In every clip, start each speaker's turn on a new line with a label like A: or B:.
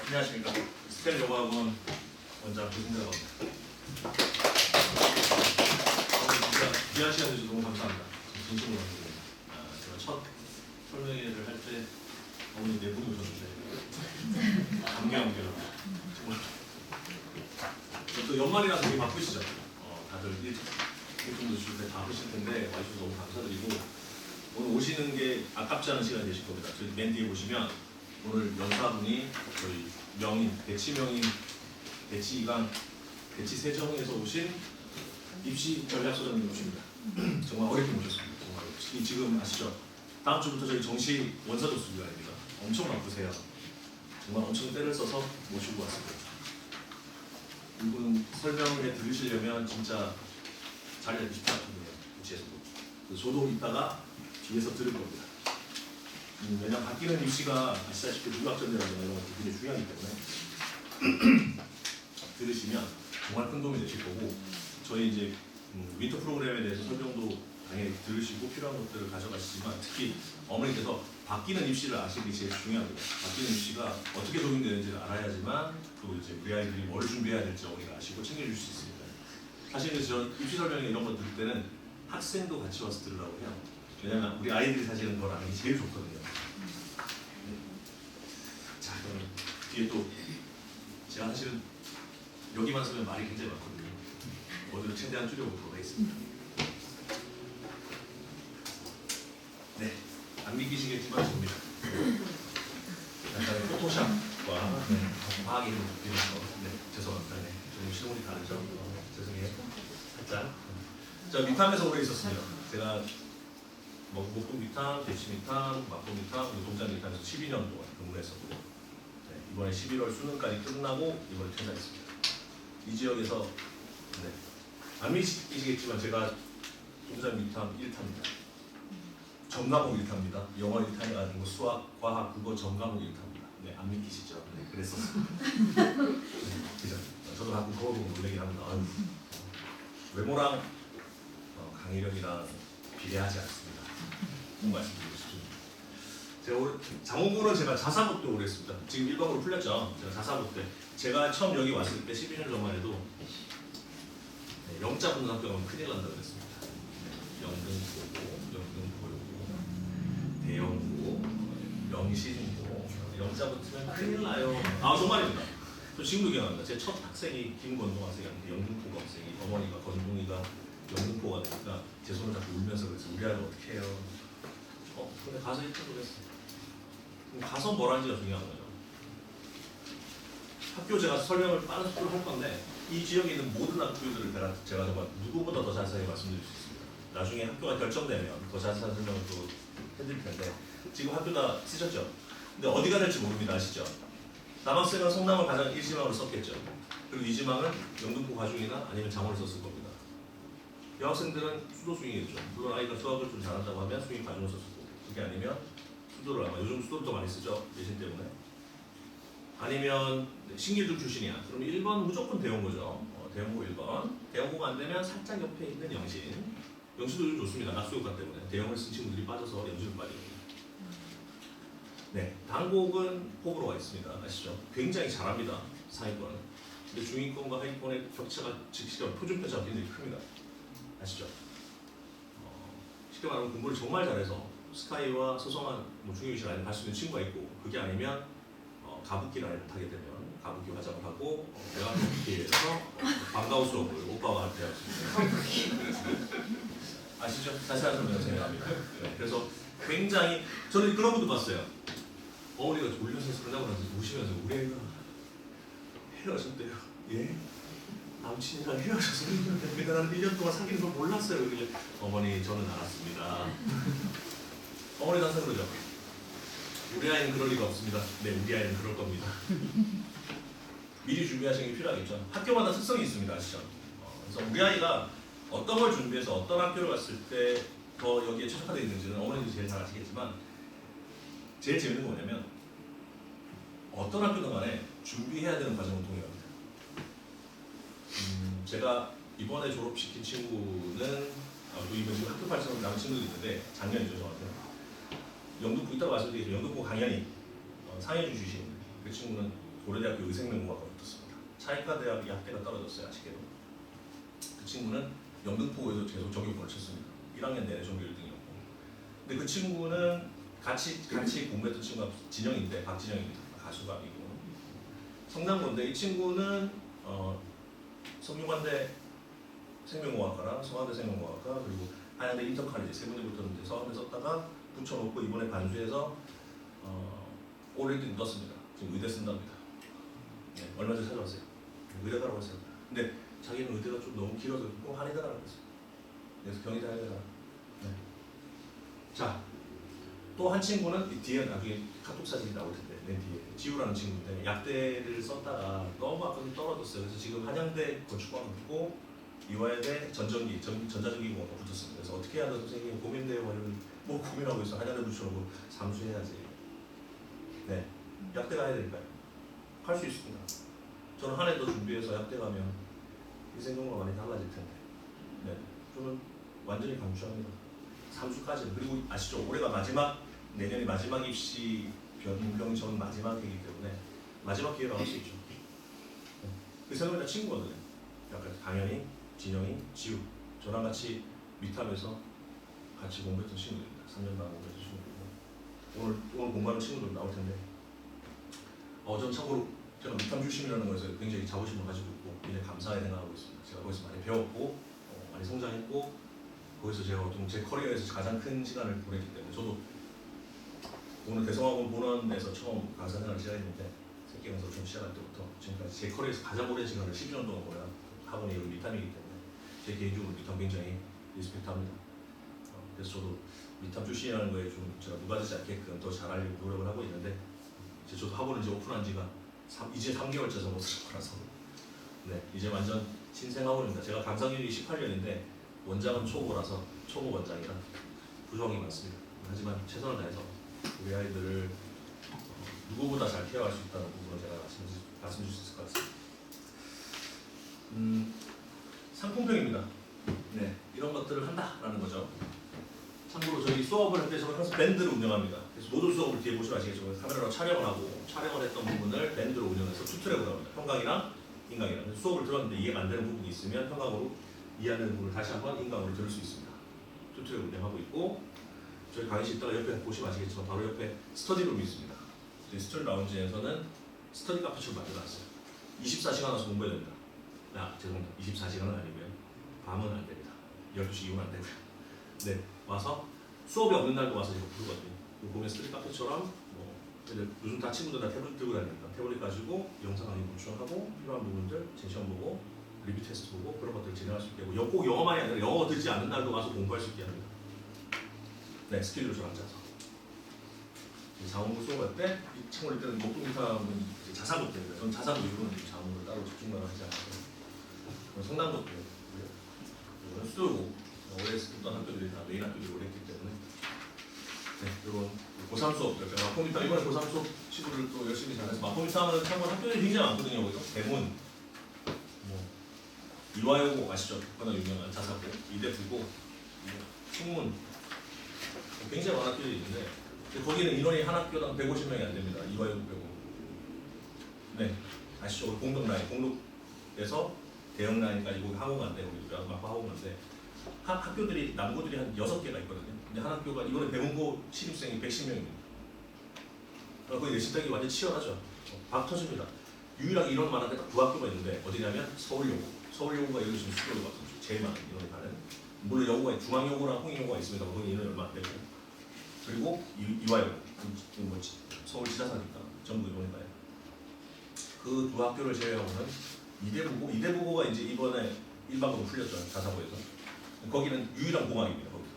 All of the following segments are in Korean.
A: 안녕하십니까. 스텔 요가학원 원장 고승대라고 합니다. 오늘 진짜 귀한 시간 주셔서 너무 감사합니다. 진심으로 감사드립니다. 제가 첫 설명회를 할 때 어머니 네 분이 오셨는데 감개함개로 정말 또 연말이라 되게 바쁘시죠. 다들 일정도 주실 때 바쁘실 텐데 와주셔서 너무 감사드리고 오늘 오시는 게 아깝지 않은 시간이 되실 겁니다. 저희 맨 뒤에 보시면 오늘 연사분이 저희 명인, 대치명인, 대치이강, 대치세정에서 오신 입시 전략소장님 오십니다. 정말 어렵게 모셨습니다. 정말 지금 아시죠? 다음 주부터 저희 정시 원사독수 기간입니다. 엄청 바쁘세요. 정말 엄청 때를 써서 모시고 왔습니다. 이분 설명회 들으시려면 진짜 자리를 비슷할 텐데요. 구치에서도. 저도 이따가 뒤에서 들을 겁니다. 왜냐면 바뀌는 입시가 아시다시피 누락전제라든가 이런 것도 굉장히 중요하기 때문에 들으시면 정말 큰 도움이 되실 거고 저희 이제 윈터 프로그램에 대해서 설명도 당연히 들으시고 필요한 것들을 가져가시지만 특히 어머니께서 바뀌는 입시를 아시는 게 제일 중요합니다. 바뀌는 입시가 어떻게 적용되는지를 알아야지만 또 이제 우리 아이들이 뭘 준비해야 될지 어머니가 아시고 챙겨줄 수 있습니다. 사실은 저 입시 설명회 이런 거 들을 때는 학생도 같이 와서 들으라고 해요. 왜냐면 우리 아이들이 사실은 그걸 아는 게 제일 좋거든요. 자, 그럼 뒤에 또 제가 사실은 여기만 쓰면 말이 굉장히 많거든요. 오늘 최대한 줄여보도록 하겠습니다. 네, 안 믿기시겠지만 접니다. 약간 포토샵과 과학이 좀 이런 거. 네, 죄송합니다. 네, 조금 실물이 다르죠. 죄송해요. 살짝. 자, 밑함에서 오래 있었습니다. 제가 목동 밑함, 대치 밑함, 막동 밑함, 동장 밑함에서 12년 동안 근무를 했었고 네, 이번에 11월 수능까지 끝나고 이번에 퇴사했습니다. 이 지역에서 네, 안 믿기시겠지만 제가 동장 밑함 1타입니다. 전과목 1타입니다. 영어 1타가 아니고 수학, 과학, 국어 전과목 1타입니다. 네, 안 믿기시죠? 네, 그랬었습니다. 네, 그죠? 저도 가끔 그거 보고 놀라긴 합니다. 외모랑 강의력이랑 비례하지 않습니다. 그 말씀드리고 싶습니다. 제가 올해 장원고는 제가 자사고 때 오래 했습니다. 지금 일반고로 풀렸죠. 제가 자사고 때 제가 처음 여기 왔을 때 12년 전만 해도 네, 영자 붙는 학교는 큰일 난다고 그랬습니다. 네, 영등포고, 대영고, 영신고, 영자 붙으면 큰일 나요. 아 정말입니다. 저 지금도 기억납니다. 제 첫 학생이 김건동 학생이었는데 영등포 학생이 어머니가 건동이가 영등포가 되니까 제 손을 잡고 울면서 그랬어요. 우리 아이를 어떻게 해요? 근데 가서 1등을 했어요. 가서 뭘 하는지가 중요한 거죠. 학교 제가 설명을 빠른 속도로 할 건데 이 지역에 있는 모든 학교들을 제가 정말 누구보다 더 자세하게 말씀드릴 수 있습니다. 나중에 학교가 결정되면 더 자세한 설명을 또 해드릴 텐데 지금 학교 다 쓰셨죠? 근데 어디가 될지 모릅니다. 아시죠? 남학생은 성남을 가장 일지망으로 썼겠죠. 그리고 이지망은 영등포 가중이나 아니면 장원을 썼을 겁니다. 여학생들은 수도 수ing이겠죠. 물론 아이가 수학을 좀 잘한다고 하면 수ing 가중을 썼을 거고 그게 아니면 수도를 아마 요즘 수도를 더 많이 쓰죠. 예신 때문에. 아니면 신길중 출신이야. 그럼 1번 무조건 대형고죠. 대형고 1번. 대형고가 안 되면 살짝 옆에 있는 영신. 영신도 요즘 좋습니다. 낙수효과 때문에. 대형을 쓴 친구들이 빠져서 영신을 빠집니다. 네, 단곡은 호불호가 있습니다. 아시죠? 굉장히 잘합니다. 상위권은. 근데 중위권과 하위권의 격차가 즉시가 표준 편차가 굉장히 큽니다. 아시죠? 쉽게 말하면 공부를 정말 잘해서 스카이와 소성한 중위위시 라인을 갈 수 있는 친구가 있고 그게 아니면 가부키 라인을 타게 되면 가부키 화장을 하고 내가 가부키에서 방과후 수업을 오빠와 할 때 아시죠? 자세한 설명을 진행합니다. 네, 그래서 굉장히 저는 그런 분도 봤어요. 어머니가 울면서 끝나고 나서 우시면서 우리 애가 헤어졌대요. 예? 남친이랑 헤어져서 1년 됐는데 나는 1년 동안 사귀는 걸 몰랐어요. 그러길래 어머니 저는 알았습니다. 어머니도 항상 그러죠. 우리 아이는 그럴 리가 없습니다. 네, 우리 아이는 그럴 겁니다. 미리 준비하시는 게 필요하겠죠. 학교마다 특성이 있습니다. 아시죠? 그래서 우리 아이가 어떤 걸 준비해서 어떤 학교를 갔을 때 더 여기에 최적화되어 있는지는 어머니도 제일 잘 아시겠지만 제일 재밌는 건 뭐냐면 어떤 학교든 간에 준비해야 되는 과정을 통해갑니다. 제가 이번에 졸업시킨 친구는 이번 지금 학교 발전을 나온 친구도 있는데 작년이죠 저한테. 영등포 이따가 말씀드리겠지만 영등포 강연이 상해주 주신 그 친구는 고려대학교 의생명공학과 붙었습니다. 차이과대학 약대가 떨어졌어요. 아쉽게도. 그 친구는 영등포에서 계속 전교권을 쳤습니다. 1학년 내내 전교 1등이었고. 근데 그 친구는 같이 공부했던 친구가 진영인데 박진영입니다. 가수가 아니고. 성남고인데 이 친구는 성균관대 생명공학과랑 성화대 생명공학과 그리고 한양대 인터카리지 세 군데 붙었는데 서울에 썼다가 붙여놓고 이번에 반수해서 올 1등 넣었습니다. 지금 의대 쓴답니다. 네, 얼마 전에 찾아왔어요. 의대 가라고 했어요. 근데 자기는 의대가 좀 너무 길어서 꼭 한의대 가라고 했어요. 그래서 경희대 한의대 가라. 네. 자, 또 한 친구는 이 뒤에 나중에 카톡 사진이 나올 텐데 맨 뒤에 지우라는 친구인데 약대를 썼다가 너무 아까 좀 떨어졌어요. 그래서 지금 한양대 건축학과 붙고 이화여대 전자전기공학과 붙었습니다. 그래서 어떻게 해야 돼 선생님 고민돼요. 뭐 고민하고 있어. 한양대 붙여놓고 삼수해야지. 네, 약대 가야 되니까요. 할 수 있습니다. 저는 한 해 더 준비해서 약대 가면 인생경로가 많이 달라질 텐데. 네, 저는 완전히 강추합니다. 삼수까지는. 그리고 아시죠? 올해가 내년이 마지막 입시 변경 전 마지막 해이기 때문에 마지막 기회가 올 수 있죠. 네. 그 세 명이 다 친구거든요. 약간 당연히 진영이, 지우, 저랑 같이 미탑에서 같이 공부했던 친구들입니다. 3년 반 공부했던 친구들이고 오늘 공부하는 친구들 나올 텐데 전 참고로 제가 미탐 출신이라는 것에서 굉장히 자부심을 가지고 있고 굉장히 감사하게 생각하고 있습니다. 제가 거기서 많이 배웠고 많이 성장했고 거기서 제가 어떤 제 커리어에서 가장 큰 시간을 보냈기 때문에 저도 오늘 대성학원 본원에서 처음 강사 생활을 시작했는데 새끼 강사 좀 시작할 때부터 지금까지 제 커리어에서 가장 오랜 시간을 10년 동안 보낸 학원이 여기 미탐이기 때문에 제 개인적으로 미탐 굉장히 리스펙트합니다. 그래서 저도 미탐 출신이라는 거에 좀 제가 누가되지 않게끔 더 잘하려고 노력을 하고 있는데 이제 저도 학원을 이제 오픈한 지가 이제 3개월째 접어들 거라서 네 이제 완전 신생 학원입니다. 제가 강사경력이 18년인데 원장은 초보라서 초보 원장이라 부족함이 많습니다. 하지만 최선을 다해서 우리 아이들을 누구보다 잘 케어할 수 있다는 부분을 제가 말씀드릴 수 있을 것 같습니다. 상품평입니다. 네, 이런 것들을 한다라는 거죠. 참고로 저희 수업을 할 때 저는 항상 밴드를 운영합니다. 그래서 모든 수업을 뒤에 보시면 아시겠지만 카메라로 촬영을 하고 촬영을 했던 부분을 밴드로 운영해서 투트랙으로 합니다. 평강이랑 인강이랑 수업을 들었는데 이해가 안 되는 부분이 있으면 평강으로 이해하는 부분을 다시 한번 인강으로 들을 수 있습니다. 투트랙 운영하고 있고 저희 강의실 있다가 옆에 보시면 아시겠지만 바로 옆에 스터디룸이 있습니다. 저희 스터디 라운지에서는 스터디 카페처럼 만들어놨어요. 24시간 와서 공부해야 됩니다. 죄송합니다. 24시간은 아니고요. 밤은 안 됩니다. 12시 이후는 안 되고요. 네, 와서 수업이 없는 날도 와서 이거 부르거든요. 보면 스터디 카페처럼 요즘 다 친구들 다 태블릿 들고 다니니까 태블릿 가지고 영상 강의 보충하고 필요한 부분들 제시험 보고 리뷰 테스트 보고 그런 것들을 진행할 수 있게 하고 꼭 영어만이 아니라 영어 듣지 않는 날도 와서 공부할 수 있게 합니다. 네, 스케줄을 좀 앉아서 자원고 수업할 때 참고로 일단은 목동기타는 자사고 때문에 저는 자사고 이후로는 자원고를 따로 집중만 하지 않아요. 성남고 때문에 이거는 수도고 올해 했던 학교들이 다 메인 학교들이 오래 했기 때문에 네, 이런 고3 수업 마포미타 이번에 고3 수업 친구들 또 열심히 잘해서 마포미타는 참고로 학교들이 굉장히 많거든요. 거기서 대문 이화여고 아시죠? 워낙 유명한 자사고 이대부고 충문 굉장히 많은 학교들이 있는데 거기는 인원이 한 학교당 150명이 안 됩니다. 이화여고 빼고. 네, 아시죠? 공덕 라인, 공덕에서 대형 라인까지 거기 항공관대, 우리 마포 항공관대 학교들이 남고들이 한 6개가 있거든요. 근데 한 학교가 이번에 배문고 신입생이 110명입니다. 거기 내신 따기 완전 치열하죠. 박 터집니다. 유일하게 이런 만한 데 딱 두 학교가 있는데 어디냐면 서울여고. 서울여고가 여기 지금 수료가 제일 많은 인원이 가는. 물론 여고가 중앙여고랑 홍익여고가 있습니다. 거기 인원이 얼마 안 되고. 그리고 이화여고, 서울지자사니까 전부 인원이 가요. 그 두 학교를 제외하고는 이대부고가 이제 이번에 일반고로 풀렸죠. 자사고에서. 거기는 유일한 공학입니다. 거기서.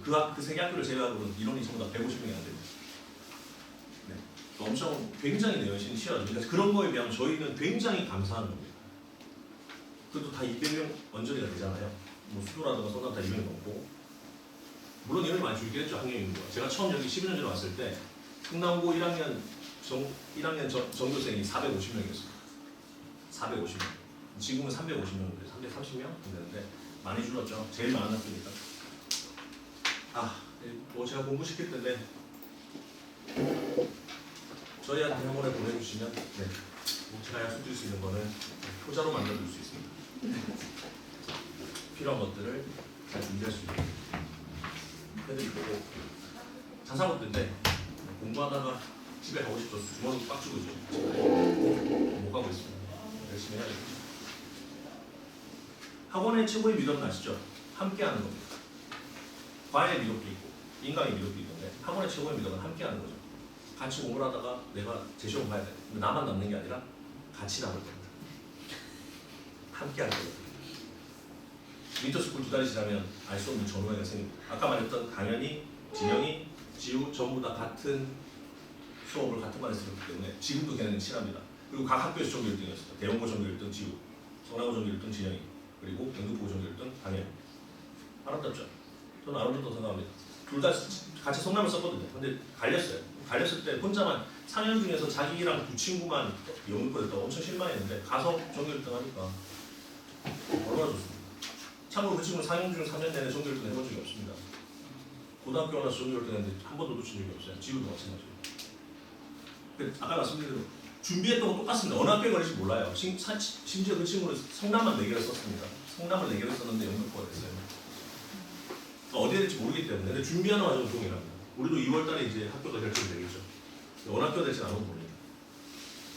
A: 그래서 그 세 개 학교를 제외하고는 인원이 전부 다 150명이 안 됩니다. 네. 엄청 굉장히 열심히 치열하죠. 그러니까 그런 거에 비하면 저희는 굉장히 감사한 겁니다. 그래도 다 200명 언저리가 되잖아요. 뭐 수도라든가 서남 다 200명 넘고. 물론 인원이 많이 줄긴 했죠. 학년인구가. 제가 처음 여기 12년 전에 왔을 때 충남고 1학년 전교생이 450명이었어요. 450명. 지금은 350명, 330명 되는데 많이 줄었죠. 제일 많은 학교니까. 제가 공부시킬 텐데 저희한테 학원에 보내주시면 네, 제가 약속드릴 수 있는 거는 표자로 만들어줄 수 있습니다. 필요한 것들을 잘 준비할 수 있게 해드리고 자사고인데 공부하다가 집에 가고 싶어서 주머니도 빡 주고 있죠. 못 가고 있습니다. 열심히 해야 되겠죠. 학원의 최고의 미덕은 아시죠? 함께하는 겁니다. 과외의 미덕도 있고 인강의 미덕도 있는데 학원의 최고의 미덕은 함께하는 거죠. 같이 공부를 하다가 내가 제시험 봐야 돼. 나만 남는 게 아니라 같이 남을 겁니다. 함께하는 거예요. 윈터스쿨 2달이 지나면 알 수 없는 전후회가 생깁니다. 아까 말했던 강현이, 진영이, 지우 전부 다 같은 수업을 같은 반에 들었기 때문에 지금도 걔네는 친합니다. 그리고 각 학교에서 전교 1등이었어요. 대원고 전교 1등 지우, 성남고 전교 1등 진영이, 그리고 영등포 전교 1등 강현. 아름답죠? 저는 아름답다고 생각합니다. 둘 다 같이 성남을 썼거든요. 근데 갈렸어요. 갈렸을 때 혼자만 4년 중에서 자기랑 두 친구만 영등포 됐다고 엄청 실망했는데 가서 전교 1등 하니까 얼마나 좋습니다. 참고로 그 친구는 4년 중 3년 내내 전교 1등 해본 적이 없습니다. 고등학교 와서 전교 1등 했는데 한 번도 놓친 적이 없어요. 지우도 마찬가지예요. 아까 말씀드린 대로 준비했던 거 똑같습니다. 어느 학교에 걸릴지 몰라요. 심지어 그 친구는 성남만 4개를 썼습니다. 성남을 4개를 썼는데 영등포가 됐어요. 어디에 될지 모르기 때문에. 근데 준비하는 과정은 동일합니다. 우리도 2월달에 이제 학교가 결정되겠죠. 어느 학교가 될지는 아무도 모릅니다.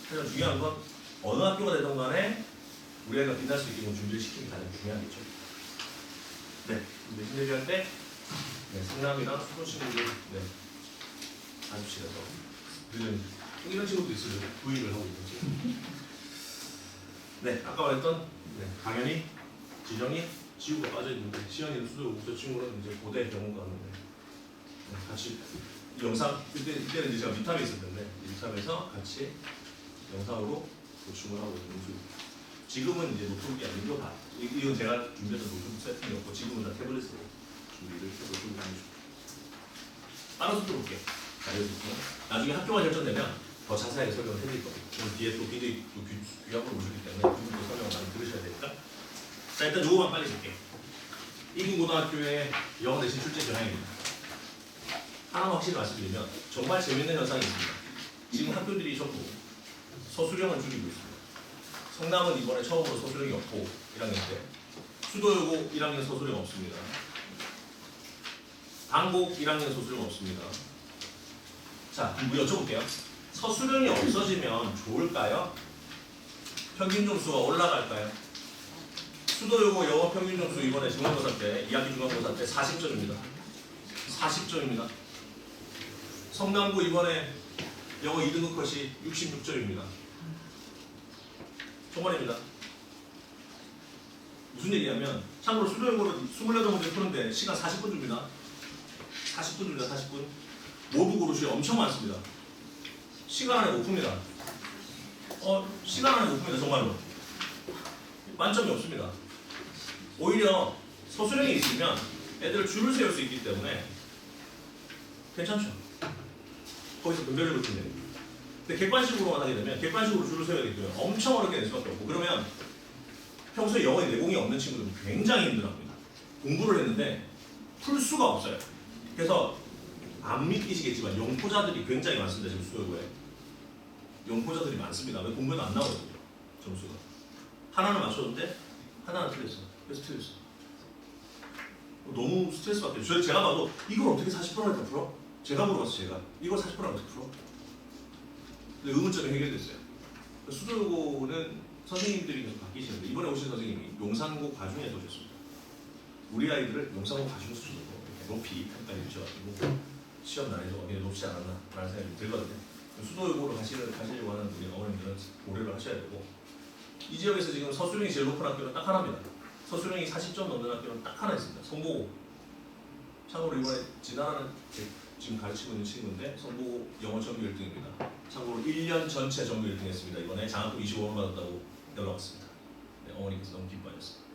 A: 하지만 중요한 건 어느 학교가 되든 간에 우리 아이가 빛날 수 있게 준비를 시키는 게 가장 중요하겠죠. 네, 근데 힘들게 때 네, 성남이랑 수도 친구들 네, 아저씨라서 요즘 이런 친구도 있어요. 부인을 하고 있는 네, 아까 말했던 네, 강현이, 진영이, 지우가 빠져있는데 시연이는 수도고 저 친구는 이제 고대 병원 가는데 네, 같이 영상 그때는 이제 제가 미탑에 있을 텐데 미탑에서 같이 영상으로 보충을 하고 있는 모습. 지금은 이제 노트북이 아니고 이건 제가 준비했던 노트북 세팅이었고 지금은 다 태블릿으로 준비를 노트북을 하는 중. 빠른 속도로 볼게요. 나중에 학교가 결정되면 더 자세하게 설명을 해드릴 겁니다. 오늘 뒤에 또 굉장히 귀하고 오셨기 때문에 그분도 설명을 많이 들으셔야 되니까. 자, 일단 요거만 빨리 볼게요. 이군고등학교의 영어 내신 출제 경향입니다. 하나만 확실히 말씀드리면 정말 재밌는 현상이 있습니다. 지금 학교들이 전부 서술형을 줄이고 있습니다. 성남은 이번에 처음으로 서술형이 없고 1학년 때 수도여고 1학년 서술형 없습니다. 당곡 1학년 서술형 없습니다. 자, 그리고 여쭤볼게요. 서술형이 없어지면 좋을까요? 평균 점수가 올라갈까요? 수도여고 영어 평균 점수 이번에 중간고사 때 2학기 중간고사 때 40점입니다. 40점입니다. 성남고 이번에 영어 2등급 컷이 66점입니다. 정말입니다. 무슨 얘기냐면 참고로 수도여고를 28문제 푸는데 시간 40분 줍니다. 40분 줍니다. 40분. 모두 고르시 엄청 많습니다. 시간 안에 못 풉니다. 시간 안에 못 풉니다. 정말로. 만점이 없습니다. 오히려 서술형이 있으면 애들 줄을 세울 수 있기 때문에 괜찮죠. 거기서 분별력을 주네요. 근데 객관식으로만 하게 되면 객관식으로 줄을 세워야 되기 때문에 엄청 어렵게 될 수밖에 없고 그러면 평소에 영어에 내공이 없는 친구들은 굉장히 힘들어합니다. 공부를 했는데 풀 수가 없어요. 그래서 안 믿기시겠지만 영포자들이 굉장히 많습니다. 지금 수도여고에 영포자들이 많습니다. 왜 공부에도 안 나오거든요. 점수가 하나는 맞췄는데 하나는 틀렸어. 그래서 틀렸어. 너무 스트레스 받겠죠. 제가 봐도 이걸 어떻게 40%나 풀어? 제가 물어봤어. 제가 이걸 40%나 어떻게 풀어? 근데 의문점이 해결됐어요. 수도여고는 선생님들이 계속 바뀌시는데 이번에 오신 선생님이 용산고 과중에서 오셨습니다. 우리 아이들을 용산고 과중 수준으로 높이 평가해 주셔가지고 시험 난이도가 굉장히 높지 않았나 라는 생각이 들거든요. 수도여고로 가시려고 하는 우리 어머님들은 고려를 하셔야 되고 이 지역에서 지금 서술형이 제일 높은 학교는 딱 하나입니다. 서술형이 40점 넘는 학교는 딱 하나 있습니다. 성보고. 참고로 이번에 진아라는 지금 가르치고 있는 친구인데 성보고 영어 전교 1등입니다. 참고로 1년 전체 전교 1등 했습니다. 이번에 장학금 25만 원 받았다고 연락 왔습니다. 네, 어머니께서 너무 기뻐하셨습니다.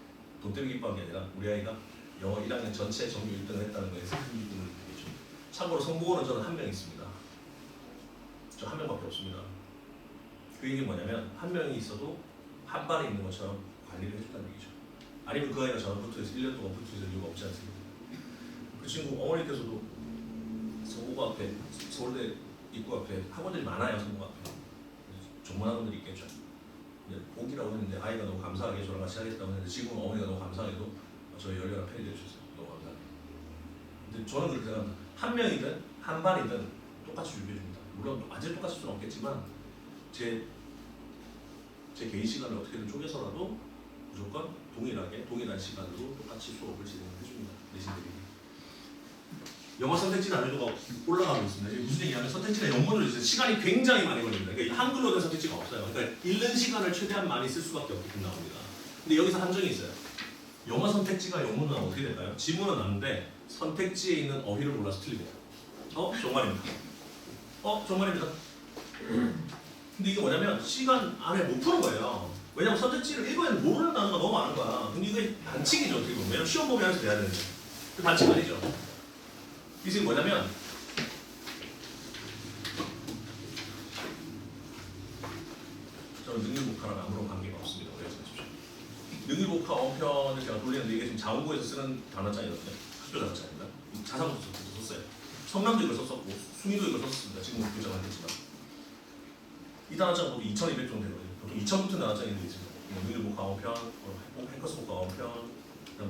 A: 돈 때문에 기뻐한 게 아니라 우리 아이가 영어 1학년 전체 전교 1등을 했다는 거에서 큰 기쁨을 느끼죠. 참고로 성보고는 저는 한 명 있습니다. 저 한 명밖에 없습니다. 그 얘기는 뭐냐면 한 명이 있어도 한 반에 있는 것처럼 관리를 해준다는 얘기죠. 아니면 그 아이가 저랑 붙어있어 1년 동안 붙어있을 이유가 없지 않습니까? 그 친구 어머니께서도 성보고 앞에 서울대 입구 앞에 학원들이 많아요. 성공 앞에. 전문 학원들이 있겠죠. 복이라고 했는데 아이가 너무 감사하게 저랑 같이 하겠다고 했는데 지금 어머니가 너무 감사하게도 저희 열렬한 팬이 되어주셨어요. 너무 감사합니다. 근데 저는 그렇게 생각합니다. 한 명이든 한 반이든 똑같이 준비해줍니다. 물론 완전히 똑같을 수는 없겠지만 제 개인 시간을 어떻게든 쪼개서라도 무조건 동일한 시간으로 똑같이 수업을 진행해줍니다. 내신들이. 영어 선택지 난이도가 올라가고 있습니다. 이게 무슨 얘기냐면 선택지가 영문으로 있어요. 시간이 굉장히 많이 걸립니다. 그러니까 한글로 된 선택지가 없어요. 그러니까 읽는 시간을 최대한 많이 쓸 수밖에 없게끔 나옵니다. 근데 여기서 한정이 있어요. 영어 선택지가 영문은 어떻게 될까요? 지문은 아는데 선택지에 있는 어휘를 몰라서 틀립니다. 정말입니다. 정말입니다. 근데 이게 뭐냐면 시간 안에 못 푸는 거예요. 왜냐면 선택지를 읽어야 모르는 단어가 너무 많은 거야. 근데 이게 반칙이죠. 어떻게 보면. 왜냐면 시험 보면 해서 돼야 되는데. 그 반칙 아니죠. 이게 뭐냐면 저는 능일복화랑 아무런 관계가 없습니다. 오해하지 마십시오. 능일복화 어편을 제가 돌리는데 이게 지금 자원고에서 쓰는 단어장이거든요. 학교 단어장입니다. 자사고도 썼어요. 성남도 이걸 썼었고 숭이도 이걸 썼습니다. 지금 교정은 안 됐지만 이 단어장 모두 2200 정도 되거든요. 보통 2000부터 단어장이 있습니다. 능일복화 어편, 해커스복화 어편,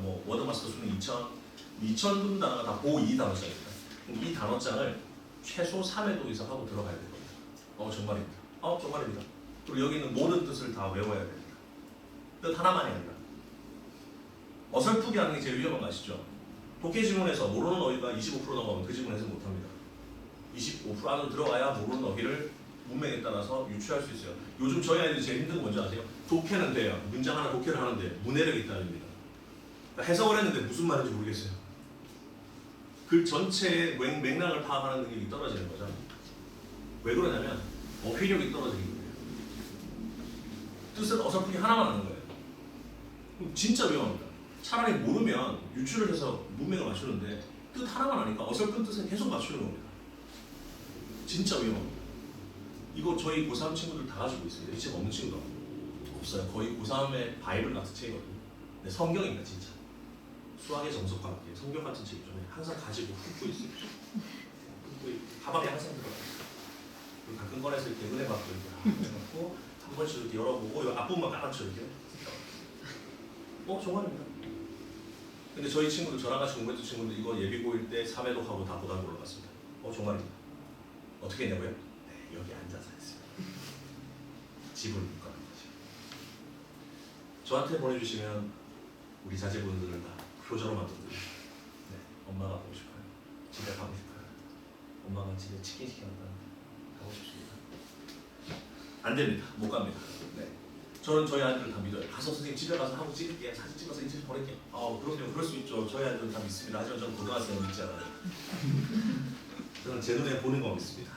A: 뭐 워드마스터 수능 2000분 단어가 다 고2 단어장입니다. 이 단어장을 최소 3회 도에서 하고 들어가야 됩니다. 정말입니다. 정말입니다. 그리고 여기 있는 모든 뜻을 다 외워야 됩니다. 뜻 하나만이 아니라 어설프게 하는 게 제일 위험한 거 아시죠? 독해 지문에서 모르는 어휘가 25% 넘어가면 그 지문 해석 못합니다. 25% 안으로 들어가야 모르는 어휘를 문맥에 따라서 유추할 수 있어요. 요즘 저희 아이들이 제일 힘든 건 뭔지 아세요? 독해는 돼요. 문장 하나 독해를 하는데 문해력이 따릅니다. 그러니까 해석을 했는데 무슨 말인지 모르겠어요. 그 전체의 맥락을 파악하는 능력이 떨어지는 거죠. 왜 그러냐면 어휘력이 떨어지는 거예요. 뜻을 어설프게 하나만 아는 거예요. 그럼 진짜 위험합니다. 차라리 모르면 유추를 해서 문맥을 맞추는데 뜻 하나만 아니까 어설픈 뜻은 계속 맞추는 겁니다. 진짜 위험합니다. 이거 저희 고3 친구들 다 가지고 있습니다. 이 책 없는 친구도 없어요. 거의 고3의 바이블 같은 책이거든요. 근데 성경입니다, 진짜. 수학의 정석과 함께 성경 같은 책이 좀 항상 가지고 훑고 있어요. 가방에 항상 들어가요. 가끔 꺼내서 이렇게 은혜 받고 이렇게 해놓고 한 번씩 이렇게 열어보고 이 앞부분만 깔아쳐 이렇게. 정말입니다. 근데 저희 친구들, 저랑 같이 공부했던 친구들 이거 예비고일 때 3회독 하고 다 고등학교 올라갔습니다. 정말입니다. 어떻게 했냐고요? 네, 여기 앉아서 했어요. 집을 못 가는 거죠. 저한테 보내주시면 우리 자제분들을 다 효자로 만들어드립니다. 네, 엄마가 보고 싶어요. 집에 가고 싶어요. 엄마가 집에 치킨 시켜놨다는데 가고 싶습니다. 안 됩니다. 못 갑니다. 네. 저는 저희 아이들을 다 믿어요. 가서 선생님 집에 가서 하고 찍을게. 사진 찍어서 인터넷 보낼게. 그럼요. 그럴 수 있죠. 저희 아이들은 다 믿습니다. 하지만 저는 고등학생은 믿지 않아요. 저는 제 눈에 보는 거 믿습니다.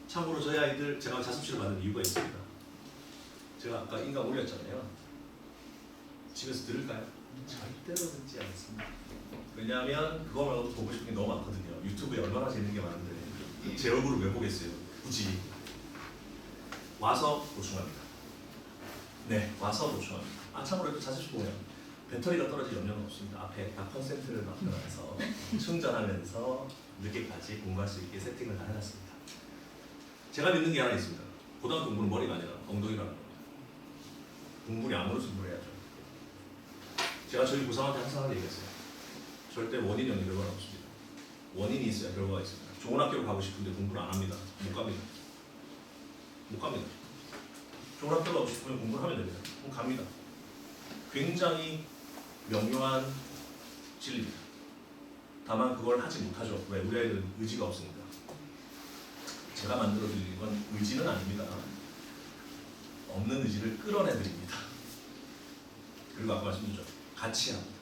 A: 참고로 저희 아이들 제가 자습실을 만든 이유가 있습니다. 제가 아까 인강 올렸잖아요. 집에서 들을까요? 절대로 듣지 않습니다. 왜냐하면 그거 말고도 보고 싶은 게 너무 많거든요. 유튜브에 얼마나 재밌는 게 많은데 제 얼굴을 왜 보겠어요? 굳이. 와서 보충합니다. 네, 와서 보충합니다. 참고로 또 자습실 보면 배터리가 떨어질 염려는 없습니다. 앞에 다 콘센트를 만들어서 충전하면서 늦게까지 공부할 수 있게 세팅을 다 해놨습니다. 제가 믿는 게 하나 있습니다. 고등학교 공부는 머리가 아니라 엉덩이라는 겁니다. 공부를 아무렇지 해야죠. 제가 저희 고3한테 항상 하는 얘기했어요. 절대 원인이 없는 결과는 없습니다. 원인이 있어야 결과가 있습니다. 좋은 학교를 가고 싶은데 공부를 안 합니다. 못 갑니다. 못 갑니다. 좋은 학교 가고 싶으면 공부를 하면 됩니다. 그럼 갑니다. 굉장히 명료한 진리입니다. 다만 그걸 하지 못하죠. 왜? 우리 아이들은 의지가 없습니다. 제가 만들어드리는 건 의지는 아닙니다. 없는 의지를 끌어내드립니다. 그리고 아까 말씀드렸죠. 같이 합니다.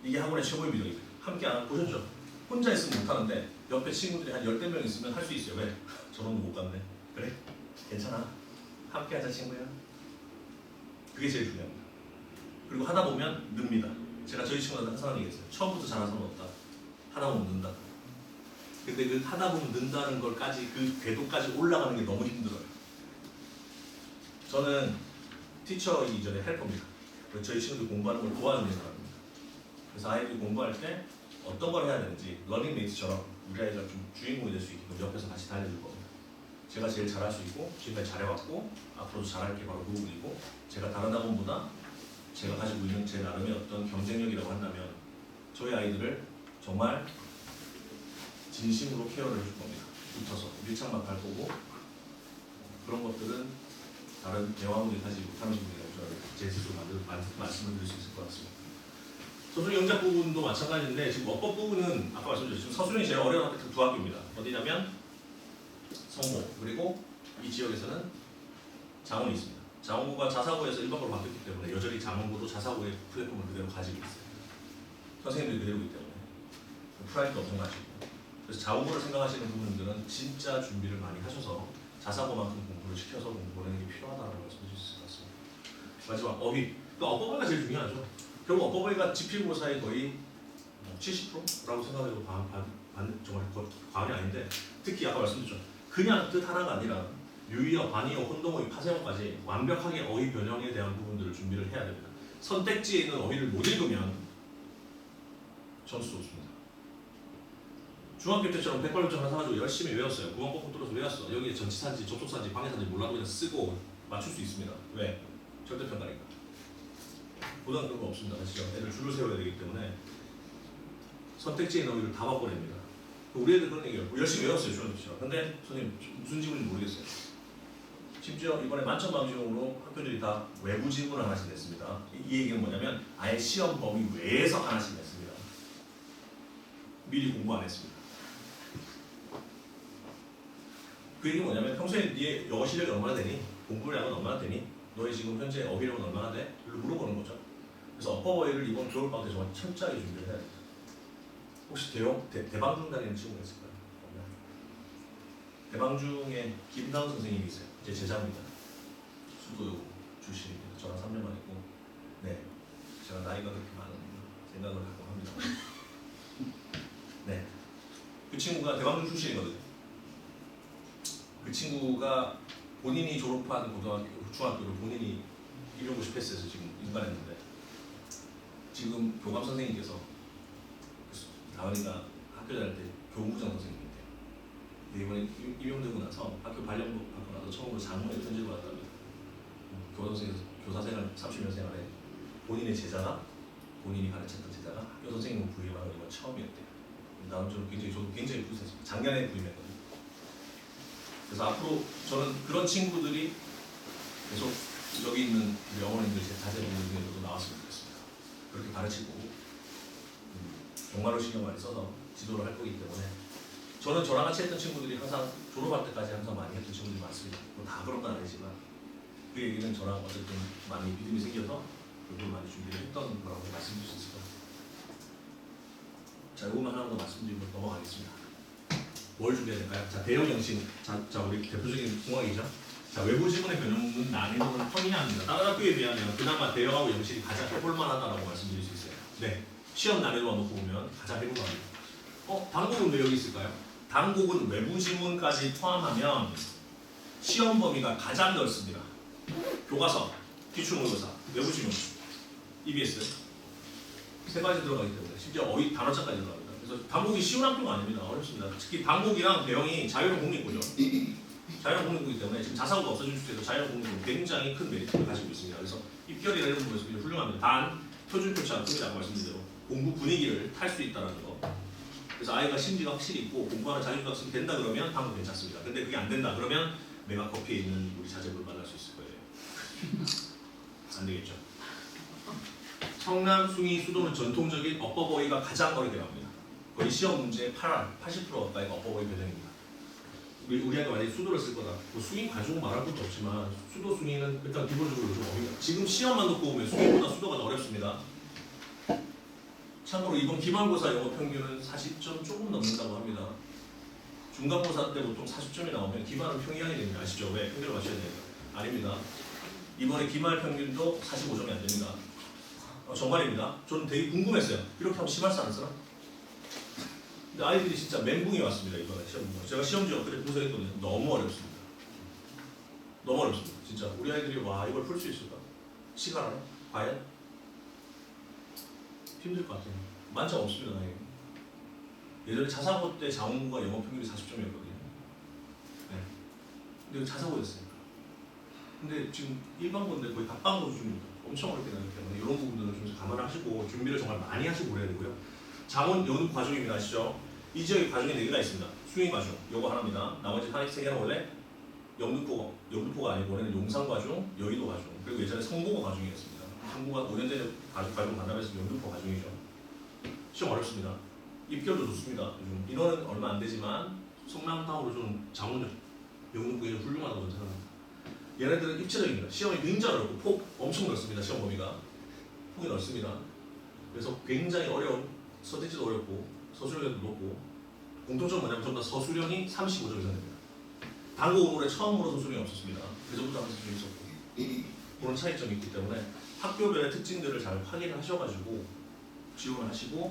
A: 이게 학원의 최고의 미덕입니다. 함께 안 하면 보셨죠? 혼자 있으면 못하는데 옆에 친구들이 한 10대 명 있으면 할 수 있어요. 왜? 저놈도 못 갔네. 그래? 괜찮아. 함께 하자 친구야. 그게 제일 중요합니다. 그리고 하다 보면 늡니다. 제가 저희 친구한테 항상 하는 얘기했어요. 처음부터 잘하는 사람은 없다. 하다 보면 는다. 근데 그 하다 보면 는다는 걸까지 그 궤도까지 올라가는 게 너무 힘들어요. 저는 티처 이전에 헬퍼입니다. 저희 친구들 공부하는 걸 도와주는 사람입니다. 그래서 아이들이 공부할 때 어떤 걸 해야 되는지 러닝메이트처럼 우리 아이가 좀 주인공이 될 수 있게끔 옆에서 같이 달려줄 겁니다. 제가 제일 잘할 수 있고 지금까지 잘해왔고 앞으로도 잘할 게 바로 그 부분이고 제가 다른 학원보다 제가 가지고 있는 제 나름의 어떤 경쟁력이라고 한다면 저희 아이들을 정말 진심으로 케어를 해줄 겁니다. 붙어서 밀착만 갈 거고 그런 것들은 다른 대화원들이 하지 못하는 부분이라고 저는 제 스스로 말씀을 드릴 수 있을 것 같습니다. 서술형 영작 부분도 마찬가지인데 지금 어법 부분은 아까 말씀드렸죠. 지금 서술형이 제일 어려운 학교 두 학교입니다. 어디냐면 성모 그리고 이 지역에서는 장원이 있습니다. 장원고가 자사고에서 일반고로 바뀌었기 때문에 여전히 장원고도 자사고의 플랫폼을 그대로 가지고 있어요. 선생님들이 그대로이기 때문에 프라이드도 엄청 가지고 그래서 자원고를 생각하시는 부분들은 진짜 준비를 많이 하셔서 자사고만큼 공부를 시켜서 공부를 하는 게 필요하다고 말씀드릴 수 있을 것 같습니다. 마지막 어휘. 그 어법어휘가 제일 중요하죠. 결국 어법어휘가 지필고사의 거의 70%라고 생각해도 정말 과언이 아닌데 특히 아까 말씀드렸죠. 그냥 뜻 하나가 아니라 유의어, 반의어, 혼동어휘, 파생어까지 완벽하게 어휘 변형에 대한 부분들을 준비를 해야 됩니다. 선택지에 있는 어휘를 못 읽으면 점수도 없습니다. 중학교 때처럼 백발백중 하나 사가지고 열심히 외웠어요. 구멍 꼭꼭 뚫어서 외웠어. 여기에 전치사인지 접속사인지 방해사인지 몰라도 그냥 쓰고 맞출 수 있습니다. 왜? 절대평가니까. 보다는 그런 거 없습니다. 아시죠? 애들 줄을 세워야 되기 때문에 선택지의 어휘를 다 바꿔냅니다. 우리 애들 그런 얘기예요. 열심히 외웠어요. 중학교 때처럼. 근데 선생님 무슨 지문인지 모르겠어요. 심지어 이번에 만천방지용으로 학교들이 다 외부 지문을 하나씩 냈습니다. 이 얘기는 뭐냐면 아예 시험 범위 외에서 하나씩 냈습니다. 미리 공부 안 했습니다. 그 얘기는 뭐냐면 평소에 네 영어 실력이 얼마나 되니? 공부량은 얼마나 되니? 너의 지금 현재 어휘력은 얼마나 돼? 이걸 물어보는 거죠. 그래서 어법어휘를 이번 겨울방학 때 정말 철저하게 준비를 해야 됩니다. 혹시 대방중 다니는 친구가 있을까요? 대방중에 김다운 선생님이 있어요. 제 제자입니다. 수도 출신입니다. 저랑 3년만 있고 네, 제가 나이가 그렇게 많은 생각을 가끔 합니다. 네, 그 친구가 대방중 출신이거든요. 그 친구가 본인이 졸업한 고등학교, 중학교를 본인이 이루고 싶었어요. 지금 인간했는데 지금 교감 선생님께서 다은이가 학교 다닐 때 교무부장 선생님인데요. 이번에 임용되고 나서 학교 발령도 받고 나서 처음으로 장모의 편지를 받았답니다. 교사 생활 30년 생활에 본인의 제자가 본인이 가르쳤던 제자가 학교 선생님을 부임하는 건 처음이었대요. 저도 굉장히 뿌듯했습니다. 작년에 부임했거든요. 그래서 앞으로 저는 그런 친구들이 계속 여기 있는 우리 어머님들 제 자제분들 중에서도 나왔으면 좋겠습니다. 그렇게 가르치고 정말로 신경 많이 써서 지도를 할 거기 때문에 저는 저랑 같이 했던 친구들이 항상 졸업할 때까지 항상 많이 했던 친구들이 많습니다. 다 그런 건 아니지만 그 얘기는 저랑 어쨌든 많이 믿음이 생겨서 그걸 많이 준비를 했던 거라고 말씀드릴 수 있을 것 같아요. 자, 이것만 하나 더 말씀드리고 넘어가겠습니다. 뭘 준비해야 될까요? 자, 대형 영신. 자, 우리 대표적인 공학이죠. 자, 외부 지문의 변형은 난이도는 평이합니다. 다른 학교에 비하면 그나마 대형하고 영신이 가장 해볼만하다라고 말씀드릴 수 있어요. 네, 시험 난이도만 놓고 보면 가장 해볼만합니다. 단국은 왜 여기 있을까요? 단국은 외부 지문까지 포함하면 시험 범위가 가장 넓습니다. 교과서, 기출모의고사, 외부 지문, EBS 세 가지 들어가기 때문에 심지어 어휘 단어차까지 들어갑니다. 그래서 단국이 쉬운 학교가 아닙니다. 어렵습니다. 특히 단국이랑 대형이 자유형 공립고죠. 자유형 공립고이기 때문에 지금 자사고가 없어진 주제에서 자유형 공립고 굉장히 큰 메리트를 가지고 있습니다. 그래서 입결이나 이런 부분에서 굉장히 훌륭합니다. 단 표준 표치 않습니다. 아까 말씀드린 대로 공부 분위기를 탈 수 있다는 거. 그래서 아이가 심지가 확실히 있고 공부하는 자율학습이 된다 그러면 단국 괜찮습니다. 근데 그게 안 된다 그러면 메가커피에 있는 우리 자제분을 만날 수 있을 거예요. 안 되겠죠. 성남, 숭이, 수도는 전통적인 어법어휘가 가장 어렵게 나옵니다. 거의 시험 문제의 80% 가까이가 어법어휘 변형입니다. 우리한테 만약에 수도를 쓸 거다. 뭐 숭이 가지고 말할 것도 없지만 수도, 숭이는 일단 기본적으로 좀 어휘가 지금 시험만 놓고 보면 숭이보다 수도가 더 어렵습니다. 참고로 이번 기말고사 영어 평균은 40점 조금 넘는다고 합니다. 중간고사 때 보통 40점이 나오면 기말은 평이하게 됩니다. 아시죠? 왜? 평균을 맞춰야 되니까. 아닙니다. 이번에 기말 평균도 45점이 안 됩니다. 정말입니다. 저는 되게 궁금했어요. 이렇게 하면 심할수 안 쓰나? 근데 아이들이 진짜 멘붕이 왔습니다. 이번에 시험. 제가 시험지 엊그제 분석했거든요. 너무 어렵습니다. 너무 어렵습니다. 진짜 우리 아이들이 와 이걸 풀 수 있을까? 시간 안에? 과연? 힘들 것 같아요. 만점 없습니다. 나에게. 예전에 자사고 때 자원고가 영어 평균이 40점이었거든요. 네. 근데 자사고였으니까. 근데 지금 일반고인데 거의 갑방고 수준입니다. 엄청 어렵게 나기 때문에 이런 부분들은 좀 감안하시고 준비를 정말 많이 하시고 그래야 되고요. 자원 연구 과정입니다. 아시죠? 이 지역에 과정이 4개가 있습니다. 수행 과정, 요거 하나입니다. 나머지 3개는 원래 영등포가 아니고 원래는 용산 과정, 여의도 과정, 그리고 예전에 성공고 과정이었습니다. 성공가 5년 전에 과정 반납해서 영등포 과정이죠. 시험 어렵습니다. 입결도 좋습니다. 요즘 인원은 얼마 안 되지만 성남타운으로 좀 자원력 영등포에 좀 훌륭하다고 저는 생각합니다. 얘네들은 입체적입니다. 시험이 굉장히 어렵고 폭 엄청 넓습니다. 시험 범위가 폭이 넓습니다. 그래서 굉장히 어려운 서대지도 어렵고 서술형도 높고 공통점은 뭐냐면 전부 다 서술형이 35점 이상 됩니다. 당고 오물에 처음으로 서술형이 없었습니다. 그전부터 하면서 좀 있었고 그런 차이점이 있기 때문에 학교별의 특징들을 잘 확인을 하셔가지고 지원을 하시고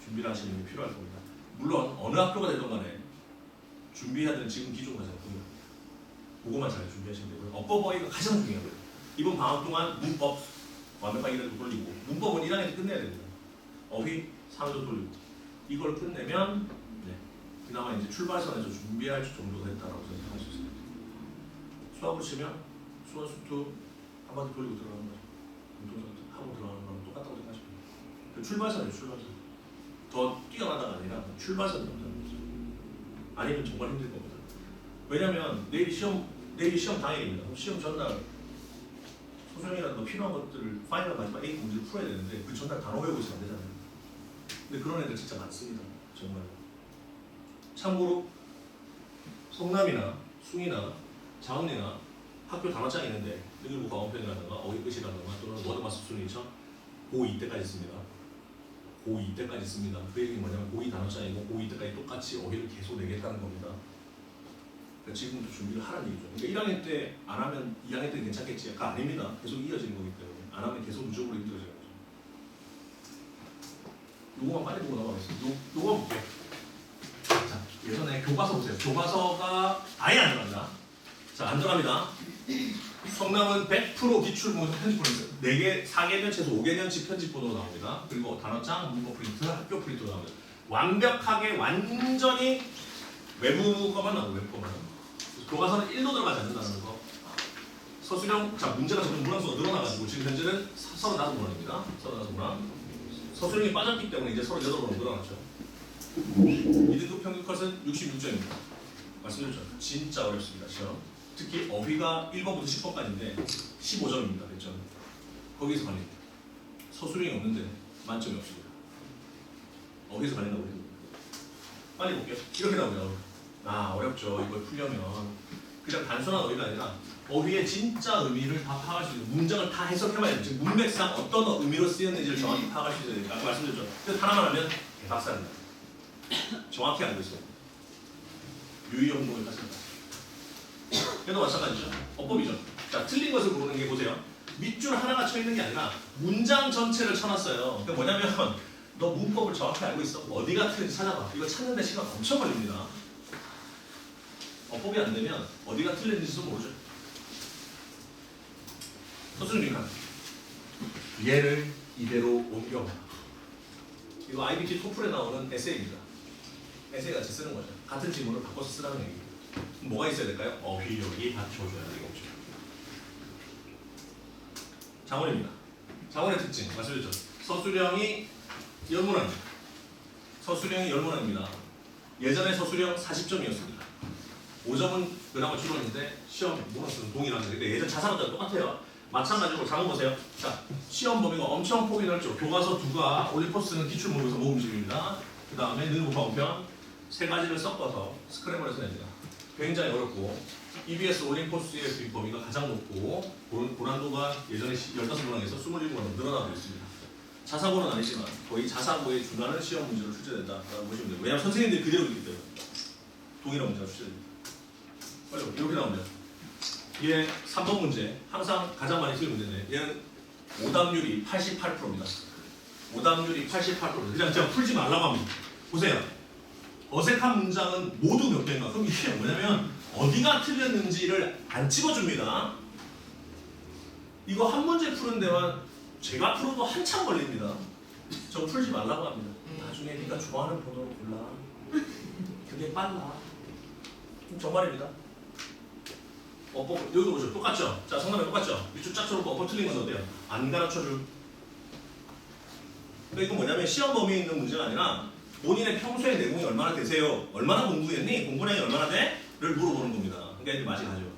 A: 준비를 하시는 게 필요할 겁니다. 물론 어느 학교가 되든 간에 준비해야 되는 지금 기준 과정은 그거만 잘 준비하시면 되고요. 어법어휘가 가장 중요해요. 이번 방학 동안 문법 완벽하게 돌리고 문법은 1학년 때 끝내야 됩니다. 어휘 3조 돌리고 이걸 끝내면 그나마 이제 출발선에서 준비할 정도가 됐다라고 생각할 수 있습니다. 수학을 치면 수원 수투 한 바퀴 돌리고 들어가는 거죠. 하고 들어가는 거랑 똑같다고 생각하시면 돼요. 그 출발선이에요. 출발선. 더 뛰어나다가 아니라 출발선이 없다는 거죠. 아니면 정말 힘들 겁니다. 왜냐면 내일 시험 당일입니다. 그럼 시험 전날 소정이라든가 필요한 것들을 파이널 마지막 A 문제를 풀어야 되는데 그 전날 단어 외우고 있으면 안 되잖아요. 근데 그런 애들 진짜 많습니다. 정말. 참고로 성남이나 숭이나 자원이나 학교 단어장이 있는데 능일부 과원편이라든가 어휘끝이라든가 또는 워드마스 수준이죠. 고2 때까지 있습니다. 고2 때까지 있습니다. 그 얘기는 뭐냐면 고2 단어장이고 고2 때까지 똑같이 어휘를 계속 내겠다는 겁니다. 그러니까 지금부터 준비를 하라는 얘기죠. 그러니까 1학년 때 안 하면 2학년 때 괜찮겠지. 그러니까 아닙니다. 계속 이어지는 거기 때문에 안 하면 계속 누적으로 힘들어지는 거죠. 요거만 빨리 보고 넘어가겠습니다. 요거 볼게요. 자, 예전에 교과서 보세요. 교과서가 아예 안 들어간다. 자, 안 들어갑니다. 성남은 100% 기출문서 편집 프린트 4개, 4개년 최소 5개년치 편집본으로 나옵니다. 그리고 단어장, 문법 프린트, 학교 프린트로 나옵니다. 완벽하게 완전히 외부 거만 나오고 외부 거만. 교과서는 1도 들어가지 않는다는 거. 서술형, 자 문제가 점점 문항수가 늘어나가지고 지금 현재는 35문항입니다. 35문항. 서술형이 빠졌기 때문에 이제 38문항 늘어났죠. 2등급 평균 컷은 66점입니다. 말씀드렸죠. 진짜 어렵습니다. 시험. 특히 어휘가 1번부터 10번까지인데 15점입니다. 100점. 거기서 갈립니다. 서술형이 없는데 만점이 없습니다. 어휘에서 갈린다고 해요. 빨리 볼게요. 이렇게 나오죠. 아 어렵죠. 이걸 풀려면 그냥 단순한 어휘가 아니라 어휘의 진짜 의미를 다 파악할 수 있는 문장을 다 해석해봐야 돼요. 지금 문맥상 어떤 의미로 쓰였는지를 정확히 파악할 수 있어야 되니까 아까 말씀드렸죠. 그래서 하나만 하면 대박사입니다. 정확히 알고 있어요. 유의용도에 갔습니다. 얘도 마찬가지죠. 어법이죠. 자, 틀린 것을 고르는 게 보세요. 밑줄 하나가 쳐 있는 게 아니라 문장 전체를 쳐놨어요. 그러니까 뭐냐면 너 문법을 정확히 알고 있어. 어디가 틀린지 찾아봐. 이거 찾는데 시간 엄청 걸립니다. 어법이 안 되면 어디가 틀린지도 모르죠. 서술입니다. 얘를 이대로 옮겨. 이거 IBT 토플에 나오는 에세이입니다. 에세이 같이 쓰는 거죠. 같은 지문을 바꿔서 쓰라는 얘기예요. 뭐가 있어야 될까요? 어휘력이 받쳐줘야 되겠죠. 장원입니다. 장원의 특징 말씀드렸죠. 서술형이 10문항입니다. 서술형이 10문항입니다. 예전에 서술형 40점이었습니다. 5점은 그나마 줄었는데 시험 문항수는 동일합니다. 근데 예전 자사고랑 똑같아요. 마찬가지로 장원 보세요. 자, 시험 범위가 엄청 폭이 넓죠. 교과서 2가 올리포스는 기출문항에서 모음집입니다. 그 다음에 능일부 과원편 3가지를 섞어서 스크램블해서 냅니다. 굉장히 어렵고 EBS 올림포스의 범위가 가장 높고 고난도가 예전에 15문항에서 27문항으로 늘어나고 있습니다. 자사고는 아니지만 거의 자사고의 중간은 시험 문제로 출제된다라고 보시면 돼요. 왜냐하면 선생님들이 그대로 있기 때문에 동일한 문제가 출제됩니다. 빨리 이렇게 나옵니다. 얘 3번 문제 항상 가장 많이 쓰는 문제인데 얘는 오답률이 88%입니다. 오답률이 88%. 그냥 제가 풀지 말라고 합니다. 보세요. 어색한 문장은 모두 몇 개인가? 그럼 이게 뭐냐면 어디가 틀렸는지를 안 찍어줍니다. 이거 한 문제 푸는 데만 제가 풀어도 한참 걸립니다. 저 풀지 말라고 합니다. 나중에 네가 좋아하는 번호로 골라. 그게 빨라. 정말입니다. 어법 여기도 보죠. 똑같죠? 자, 상담에 똑같죠? 밑줄 쫙 쳐놓고 어법 틀린 건 어때요? 안 가르쳐줄. 그러니까 이건 뭐냐면 시험 범위에 있는 문제가 아니라 본인의 평소의 내공이 얼마나 되세요? 얼마나 공부했니? 공부량이 얼마나 돼? 를 물어보는 겁니다. 그러니까 애들 맛이 가죠.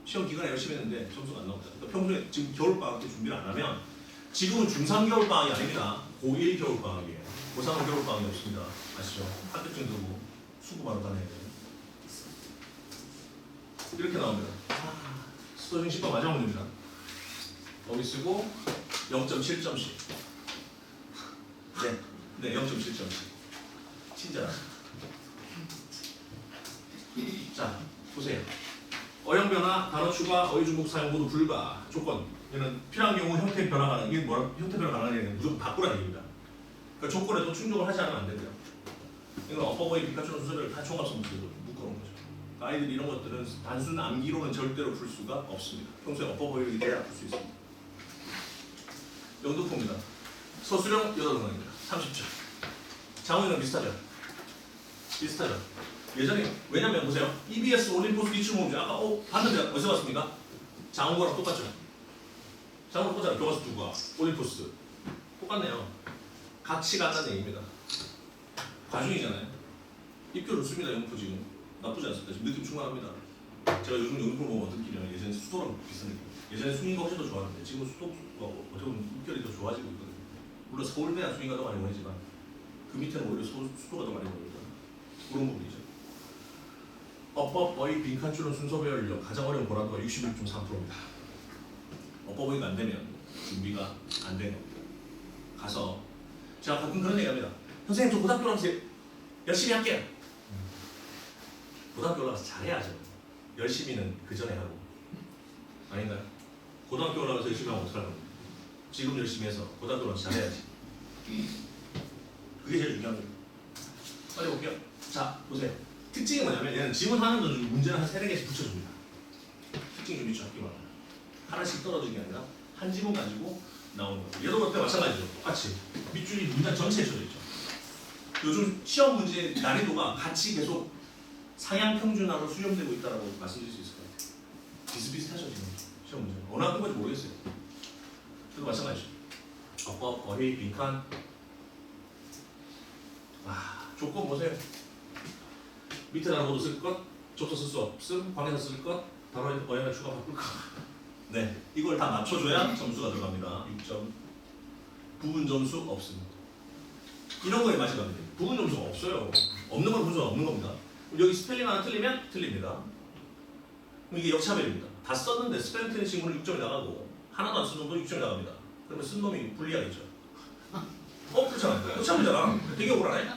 A: 시험 기간에 열심히 했는데 점수가 안 나옵니다. 그러니까 평소에 지금 겨울방학 때 준비를 안 하면 지금은 중3 겨울방학이 아닙니다. 고1 겨울방학이에요. 고3은 겨울방학이 없습니다. 아시죠? 합격증 들고 수급하러 다녀야 돼요. 이렇게 나옵니다. 수도 중심법 마지막 문제입니다. 여기 쓰고 0.7점씩. 네, 0.7점씩. 친절하다. 자, 보세요. 어형 변화, 단어 추가, 어휘 중복 사용 모두 불가. 조건. 얘는 필요한 경우 형태 변화가 이게 뭐라 형태 변화 가능한 얘기는 무조건 바꾸라는 얘기입니다. 그러니까 조건에도 충족을 하지 않으면 안 된대요. 이건 어법어휘 비카츄론 순서를 다 총합성 문제로 묶어놓은 거죠. 아이들이 이런 것들은 단순 암기로는 절대로 풀 수가 없습니다. 평소에 어법어휘를 이래야 풀 수 있습니다. 영도포입니다. 서술형 8문항입니다. 30점. 장훈이랑 비슷하죠? 비슷하죠? 예전에 왜냐면 보세요. EBS 올림포스 기출 문제 아까 봤는데 어디서 봤습니까? 장훈거랑 똑같죠? 장훈 똑같잖아요. 교과서 두과 올림포스 똑같네요. 같이 간다는 얘기입니다. 과중이잖아요. 입결 좋습니다. 영포 지금 나쁘지 않습니다. 지금 느낌 충만합니다. 제가 요즘 영포를 보면 어떤 느낌이냐면 예전에 수도랑 비슷한 느낌. 예전에 수인가 훨씬 더 좋았는데 지금 수도가 어떻게 보면 입결이 더 좋아지고 있거든요. 물론 서울대나 수인가 더 많이 보이지만 그 밑에는 오히려 수도가 더 많이 보입니다. 그런 부분이죠. 어법, 어휘, 빈칸줄은 순서별로 가장 어려운 고난도가 61.3%입니다. 어법어휘가 안 되면 준비가 안 되는 겁니다. 가서 제가 가끔 그런 얘기합니다. 선생님 저 고등학교 올라가서 열심히 할게요. 고등학교 올라가서 잘해야죠. 열심히는 그 전에 하고 아닌가요? 고등학교 올라가서 열심히 하면 어떡하려고 합니까? 지금 열심히 해서 고등학교 올라가서 잘해야지. 그게 제일 중요합니다. 빨리 볼게요. 자 보세요. 특징이 뭐냐면 얘는 지문하는 거 주고 문제는 한 3-4개씩 붙여줍니다. 특징 좀 있죠. 하나씩 떨어지는 게 아니라 한 지문 가지고 나오는 거예요. 얘도 그때 마찬가지죠. 똑같이 밑줄이 문장 전체에 쳐져 있죠. 요즘 시험 문제 난이도가 같이 계속 상향 평준화로 수렴되고 있다고 말씀드릴 수 있을 것 같아요. 비슷비슷하죠 지금 시험 문제. 어느 학교인지 모르겠어요. 그래도 마찬가지죠. 어법, 어휘, 빈칸. 조건 보세요. 밑에 단어 모두 쓸 것, 접서 쓸 수 없음, 관계사 쓸 것, 단어 어휘나 추가 바꿀 것. 네, 이걸 다 맞춰줘야 점수가 들어갑니다. 6점. 부분 점수 없습니다. 이런 거에 맛이 갑니다. 부분 점수가 없어요. 없는 건 점수가 없는 겁니다. 여기 스펠링 하나 틀리면 틀립니다. 그럼 이게 역차별입니다. 다 썼는데 스펠링 틀린 친구는 6점이 나가고 하나도 안 쓴 놈도 6점이 나갑니다. 그러면 쓴 놈이 불리하겠죠. 그렇잖아요. 역차별이잖아. 되게 억울하네.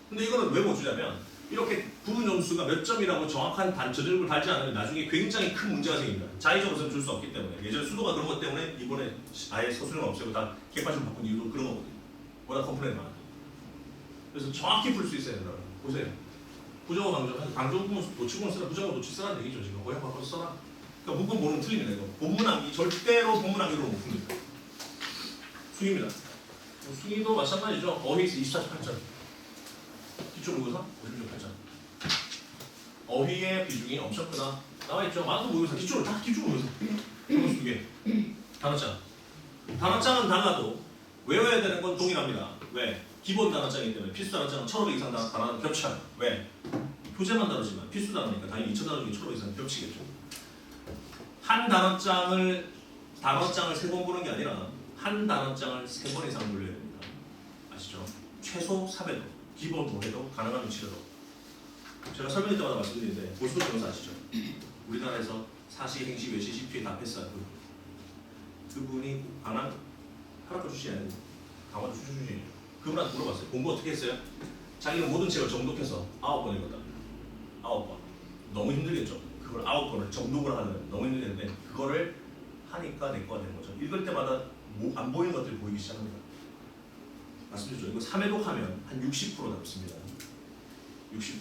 A: 근데 이거는 왜 못 주냐면 이렇게 부분 점수가 몇 점이라고 정확한 저점을 달지 않으면 나중에 굉장히 큰 문제가 생깁니다. 자의적으로는 줄 수 없기 때문에. 예전에 수도가 그런 것 때문에 이번에 아예 서술형 없애고 다 객관식 바꾼 이유도 그런 거거든요. 워낙 컴플레인 많아요. 그래서 정확히 풀 수 있어야 된다고. 보세요. 부정어 강조, 강조구문 놓치구문 쓰라, 부정어 놓치 쓰라는 얘기죠. 지금 거의 바꿔서 써라. 그러니까 문법 모르면 틀립니다. 이거 본문암기 절대로 본문암기로 못 풉니다. 숭입니다. 숭이도 마찬가지죠. 어휘에서 24.8점. 기초 모의고사 56.8점. 어휘의 비중이 엄청 크다. 나와있죠. 많은 모의고사 기초로 다 기초 모의고사. 점수 2개. 단어장. 단어장은 달라도 외워야 되는 건 동일합니다. 왜? 기본 단어장이기 때문에 필수 단어장은 1500 이상 단어는 겹쳐요. 왜? 표제만 다르지만 필수 단어니까 당연히 2000 단어 중에 1500 이상 겹치겠죠. 한 단어장을 3번 보는 게 아니라 한 단어장을 3번 이상 돌려야 됩니다. 아시죠? 최소 4배도 기본 모해도 가능하면 치료도. 제가 설명할 때마다 말씀드리는데 고수도 변호사 아시죠? 우리나라에서 사시, 행시, 외시, 시피에 다 패스한 그분이 강남 하락교 출신이 아니고 강화도 출신이에요. 그분한테 물어봤어요. 공부 어떻게 했어요? 자기는 모든 책을 정독해서 9번 읽었다. 9번. 너무 힘들겠죠? 그걸 9번을 정독을 하면 너무 힘들겠는데 그거를 하니까 내 거가 되는 거죠. 읽을 때마다 안 보이는 것들이 보이기 시작합니다. 말씀드렸죠. 이거 3회독 하면 한 60% 잡습니다. 60%.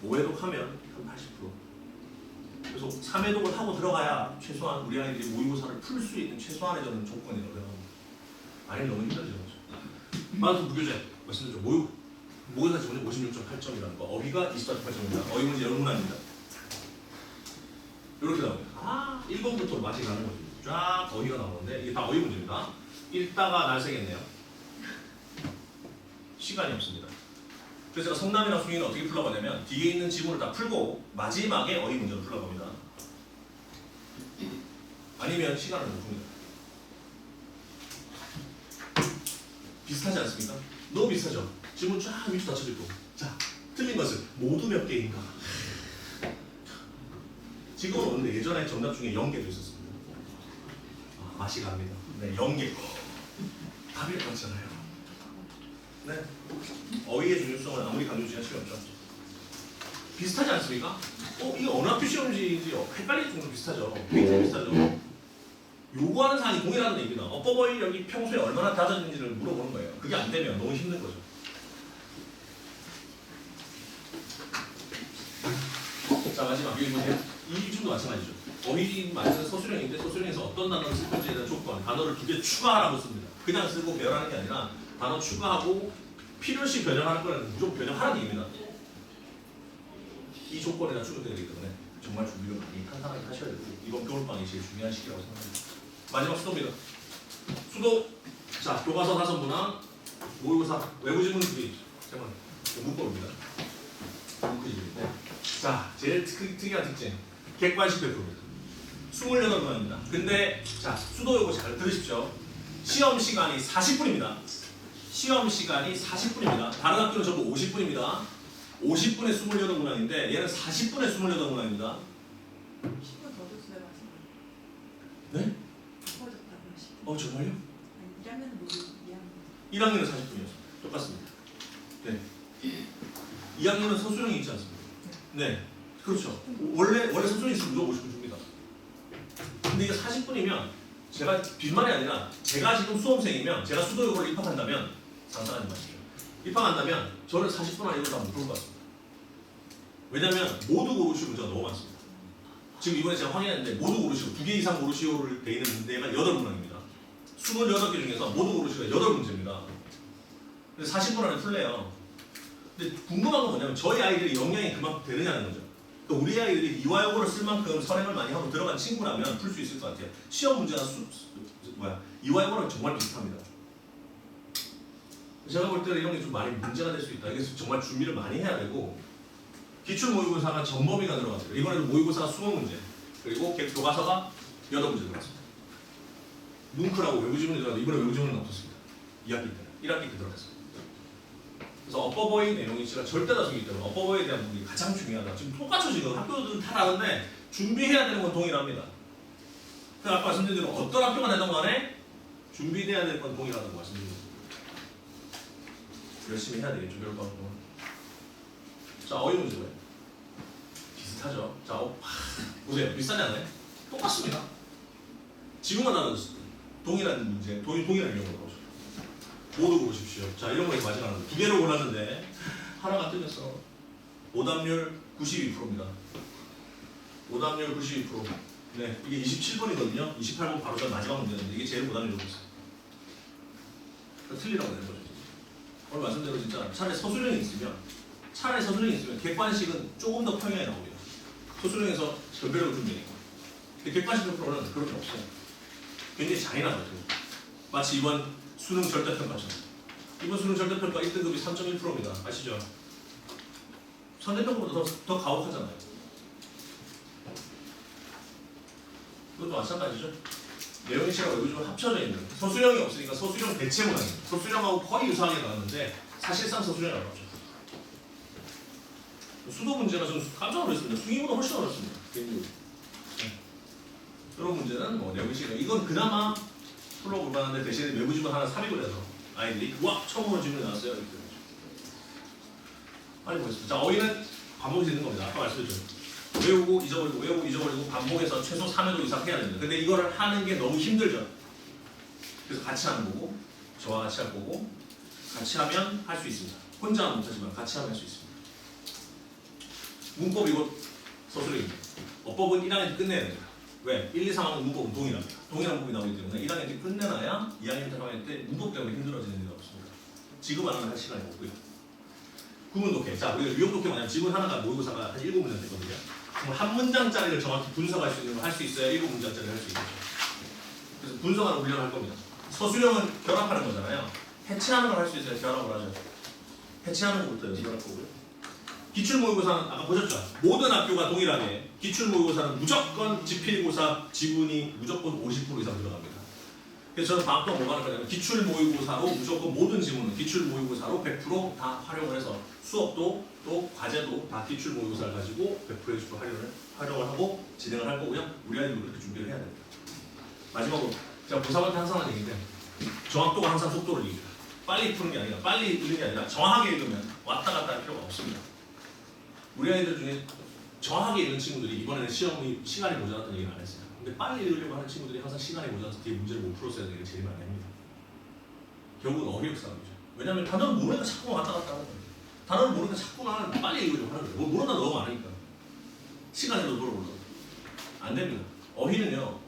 A: 5회독 하면 한 80%. 그래서 3회독을 하고 들어가야 최소한 우리 아이들이 모의고사를 풀 수 있는 최소한의 저는 조건이라고 생각합니다. 아니면 너무 힘들죠. 마라톤 무교재 말씀드렸죠. 모의고사 지문이 56.8점이라는 거. 어휘가 24.8점입니다. 어휘 문제 10문항입니다. 이렇게 나옵니다. 1번부터 맛이 가는 거죠. 쫙 어휘가 나오는데 이게 다 어휘 문제입니다. 읽다가 날 새겠네요. 시간이 없습니다. 그래서 제가 성남이랑 숭이는 어떻게 풀러가냐면 뒤에 있는 지문을 다 풀고 마지막에 어휘 문제를 풀러갑니다. 아니면 시간을 못 풉니다. 비슷하지 않습니까? 너무 비슷하죠? 지문 쫙 밑으로 닫혀져 있고 자, 틀린 것은 모두 몇 개인가? 지금은 없는데 예전에 정답 중에 0개도 있었습니다. 맛이 갑니다. 네, 0개. 답이 같잖아요. 네. 어휘의 중요성은 아무리 강조지할 필요 없죠. 비슷하지 않습니까? 이게 어느 학교 시험지인지 헷갈릴 정도로 비슷하죠. 굉장히 비슷하죠. 요구하는 사항이 동일하다는 얘기입니다. 어버버이 여기 평소에 얼마나 다졌는지를 물어보는 거예요. 그게 안 되면 너무 힘든 거죠. 자, 마지막 여기 보세요. 이 기준도 마찬가지죠. 어휘 만드는 서술형인데 서술형에서 어떤 단어를 쓸 건지에 대한 조건, 단어를 2개 추가하라고 씁니다. 그냥 쓰고 배열하는 게 아니라 단어 추가하고 필요시 변형하는 거는 무조건 변형하라는 얘기입니다. 이 조건에 다 충족되기 때문에 정말 준비를 많이 탄탄하게 하셔야 되고 이번 겨울방이 제일 중요한 시기라고 생각합니다. 마지막 수도입니다. 수도. 자, 교과서 5문항, 모의고사, 외부지문 2개. 잠깐만, 문법입니다. 문법인데. 자, 제일 특이한 특징. 객관식 배포입니다. 28문항입니다. 근데 자, 수도 요거 잘 들으십시오. 시험 시간이 40분입니다. 시험 시간이 40분입니다. 다른 학교는 전부 50분입니다. 50분에 28문항인데 얘는 40분에 28문항입니다.
B: 10분 더 줬어요, 하시면.
A: 네?
B: 더줬다고 하시고.
A: 정말요?
B: 아니, 1학년은 모두 2학년.
A: 1학년은 40분이었어요. 똑같습니다. 네. 2학년은 서술형이 있지 않습니까? 네. 그렇죠. 원래 서술형이 있으면 무조건 50분 줍니다. 근데 이게 40분이면 제가 빈말이 아니라 제가 지금 수험생이면 제가 수도요구를 입학한다면 상상하지 마십시오. 입학한다면 저는 40분 안에 이걸 다 못 풀 것 같습니다. 왜냐면 모두 고르시오 문제가 너무 많습니다. 지금 이번에 제가 확인했는데 모두 고르시오 2개 이상 고르시오를 돼 있는 문제가 8문항입니다. 28개 중에서 모두 고르시오가 8문제입니다. 그래서 40분 안에 풀래요. 근데 궁금한 건 뭐냐면 저희 아이들이 역량이 그만큼 되느냐는 거죠. 그러니까 우리 아이들이 이화여고를 쓸 만큼 선행을 많이 하고 들어간 친구라면 풀 수 있을 것 같아요. 시험 문제나 이화여고랑 정말 비슷합니다. 제가 볼 때는 이런 게 좀 많이 문제가 될 수 있다. 이게 정말 준비를 많이 해야 되고 기출 모의고사가 전범위가 들어갔어요. 이번에도 모의고사가 20문제 그리고 교과서가 8문제 들어갔습니다. 뭉클하고 외부지문이 들어갔는데 이번에 외부지문은 없었습니다. 2학기 때는 1학기 때 들어갔습니다. 그래서 어버버이 내용이 진짜 절대 다수이기 때문에 어버버이에 대한 부분이 가장 중요하다. 지금 똑같죠. 지금 학교들은 다 다른데 준비해야 되는 건 동일합니다. 그래서 아까 말씀드린 대로 어떤 학교가 되든 간에 준비돼야 될 건 동일하다고 말씀드립니다. 열심히 해야 되겠죠. 겨울방학은. 자, 어휘 문제고요. 비슷하죠. 자, 보세요. 비슷하지 않아요? 똑같습니다. 지문만 달라졌을 때 동일한 문제, 동일한 내용으로 나오죠. 모두 고르십시오. 자, 이런 거에서 마지막으로 2개를 골랐는데 하나가 틀렸어. 오답률 92%입니다. 오답률 92%. 네, 이게 27번이거든요. 28번 바로 전 마지막 문제인데 이게 제일 오답률이 높았어요. 틀리라고 되는 거죠. 오늘 말씀대로 진짜 차라리 서술형이 있으면 객관식은 조금 더 평행하게 나옵니다. 서술형에서 별별로 좀 되니까. 근데 객관식 표는 그런 게 없어요. 굉장히 잔인하죠. 마치 이번 수능 절대평가처럼. 이번 수능 절대평가 1등급이 3.1%입니다. 아시죠? 선대평가보다 더 가혹하잖아요. 그것도 마찬가지죠. 내용이시랑 외부지문 합쳐져 있는 서술형이 없으니까 서술형 대체문항입니다. 서술형하고 거의 유사하게 나왔는데 사실상 서술형이 어렵죠. 수도 문제가 좀 깜짝 놀랐습니다. 숭이보다 훨씬 어렵습니다. 네. 이런 문제는 뭐 내용이시랑 이건 그나마 풀어볼 만한데 대신에 외부지문 하나 삽입을 해서 아이들이 와 처음 보는 질문이 나왔어요. 이렇게 빨리 보겠습니다. 자, 어휘는 반복이 되는 겁니다. 아까 말씀드렸죠. 외우고 잊어버리고 반복해서 최소 3회도 이상 해야 됩니다. 근데 이거를 하는 게 너무 힘들죠. 그래서 같이 하는 거고 저와 같이 할 거고 같이 하면 할 수 있습니다. 혼자는 못하지만 같이 하면 할 수 있습니다. 문법 이거 서술형입니다. 어법은 1학년 때 끝내야 됩니다. 왜? 1, 2, 3학년 문법은 동일합니다. 동일한 문법이 나오기 때문에 1학년 때 끝내놔야 2학년 때 3학년 때 문법 때문에 힘들어지는 일이 없습니다. 지금 안 하면 할 시간이 없고요. 구문 독해. 자, 우리가 유형 독해 뭐냐면 지문 하나가 모의고사가 한 7문제 되거든요. 그럼 한 문장짜리를 정확히 분석할 수 있는 걸 할 수 있어야 7문장짜리를 할 수 있겠죠. 그래서 분석하는 훈련을 할 겁니다. 서술형은 결합하는 거잖아요. 해체하는 걸 할 수 있어야 결합을 하죠. 해체하는 것부터 연습할 거고요. 기출모의고사는 아까 보셨죠? 모든 학교가 동일하게 기출모의고사는 무조건 지필고사 지분이 무조건 50% 이상 들어갑니다. 그래서 저는 방학 동안 뭐 하는 거냐면 기출모의고사로 무조건 모든 지문은 기출모의고사로 100%다 활용을 해서 수업도 또 과제도 다 기출모의고사를 가지고 100% 활용을 하고 진행을 할 거고요. 우리 아이들도 그렇게 준비를 해야 됩니다. 마지막으로 제가 고사한테 항상 하는 얘기인데 정확도가 항상 속도를 이깁니다. 빨리 푸는 게 아니라 빨리 읽는 게 아니라 정확하게 읽으면 왔다 갔다 할 필요가 없습니다. 우리 아이들 중에 정확하게 읽는 친구들이 이번에는 시간이 모자랐다는 얘기는 안 했어요. 근데 빨리 읽으려고 하는 친구들이 항상 시간이 모자라서 뒤에 문제를 못 풀었어야 되는 게 제일 많이 합니다. 결국은 어휘력 싸움이죠. 왜냐하면 단어를 모르니까 자꾸만 왔다 갔다 하는 거예요. 단어를 모르니까 자꾸만 빨리 읽으려고 하는 거예요. 뭐 모르는 단어 너무 많으니까. 시간에도 물어보려고. 안 됩니다. 어휘는요.